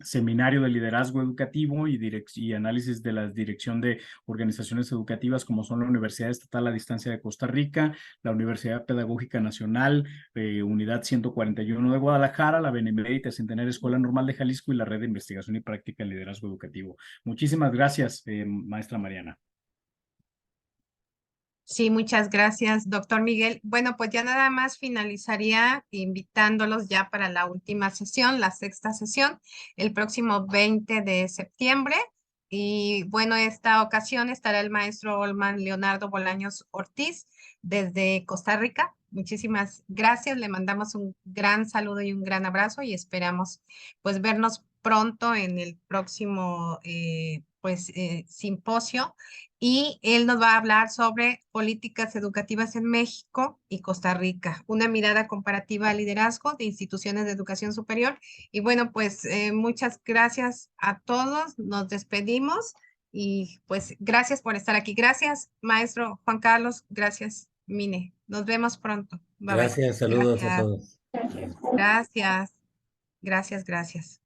seminario de liderazgo educativo y análisis de la dirección de organizaciones educativas, como son la Universidad Estatal a Distancia de Costa Rica, la Universidad Pedagógica Nacional, Unidad 141 de Guadalajara, la Benemérita Centenaria Escuela Normal de Jalisco y la Red de Investigación y Práctica en Liderazgo Educativo. Muchísimas gracias, maestra Mariana. Sí, muchas gracias, doctor Miguel. Bueno, pues ya nada más finalizaría invitándolos ya para la última sesión, la sexta sesión, el próximo 20 de septiembre. Y bueno, esta ocasión estará el maestro Olman Leonardo Bolaños Ortiz desde Costa Rica. Muchísimas gracias, le mandamos un gran saludo y un gran abrazo y esperamos pues vernos pronto en el próximo simposio. Y él nos va a hablar sobre políticas educativas en México y Costa Rica, una mirada comparativa al liderazgo de instituciones de educación superior. Y bueno, pues muchas gracias a todos, nos despedimos y pues gracias por estar aquí. Gracias, maestro Juan Carlos, gracias, Mine. Nos vemos pronto. Bye bye. Gracias, saludos a Gracias, todos. gracias, gracias, gracias.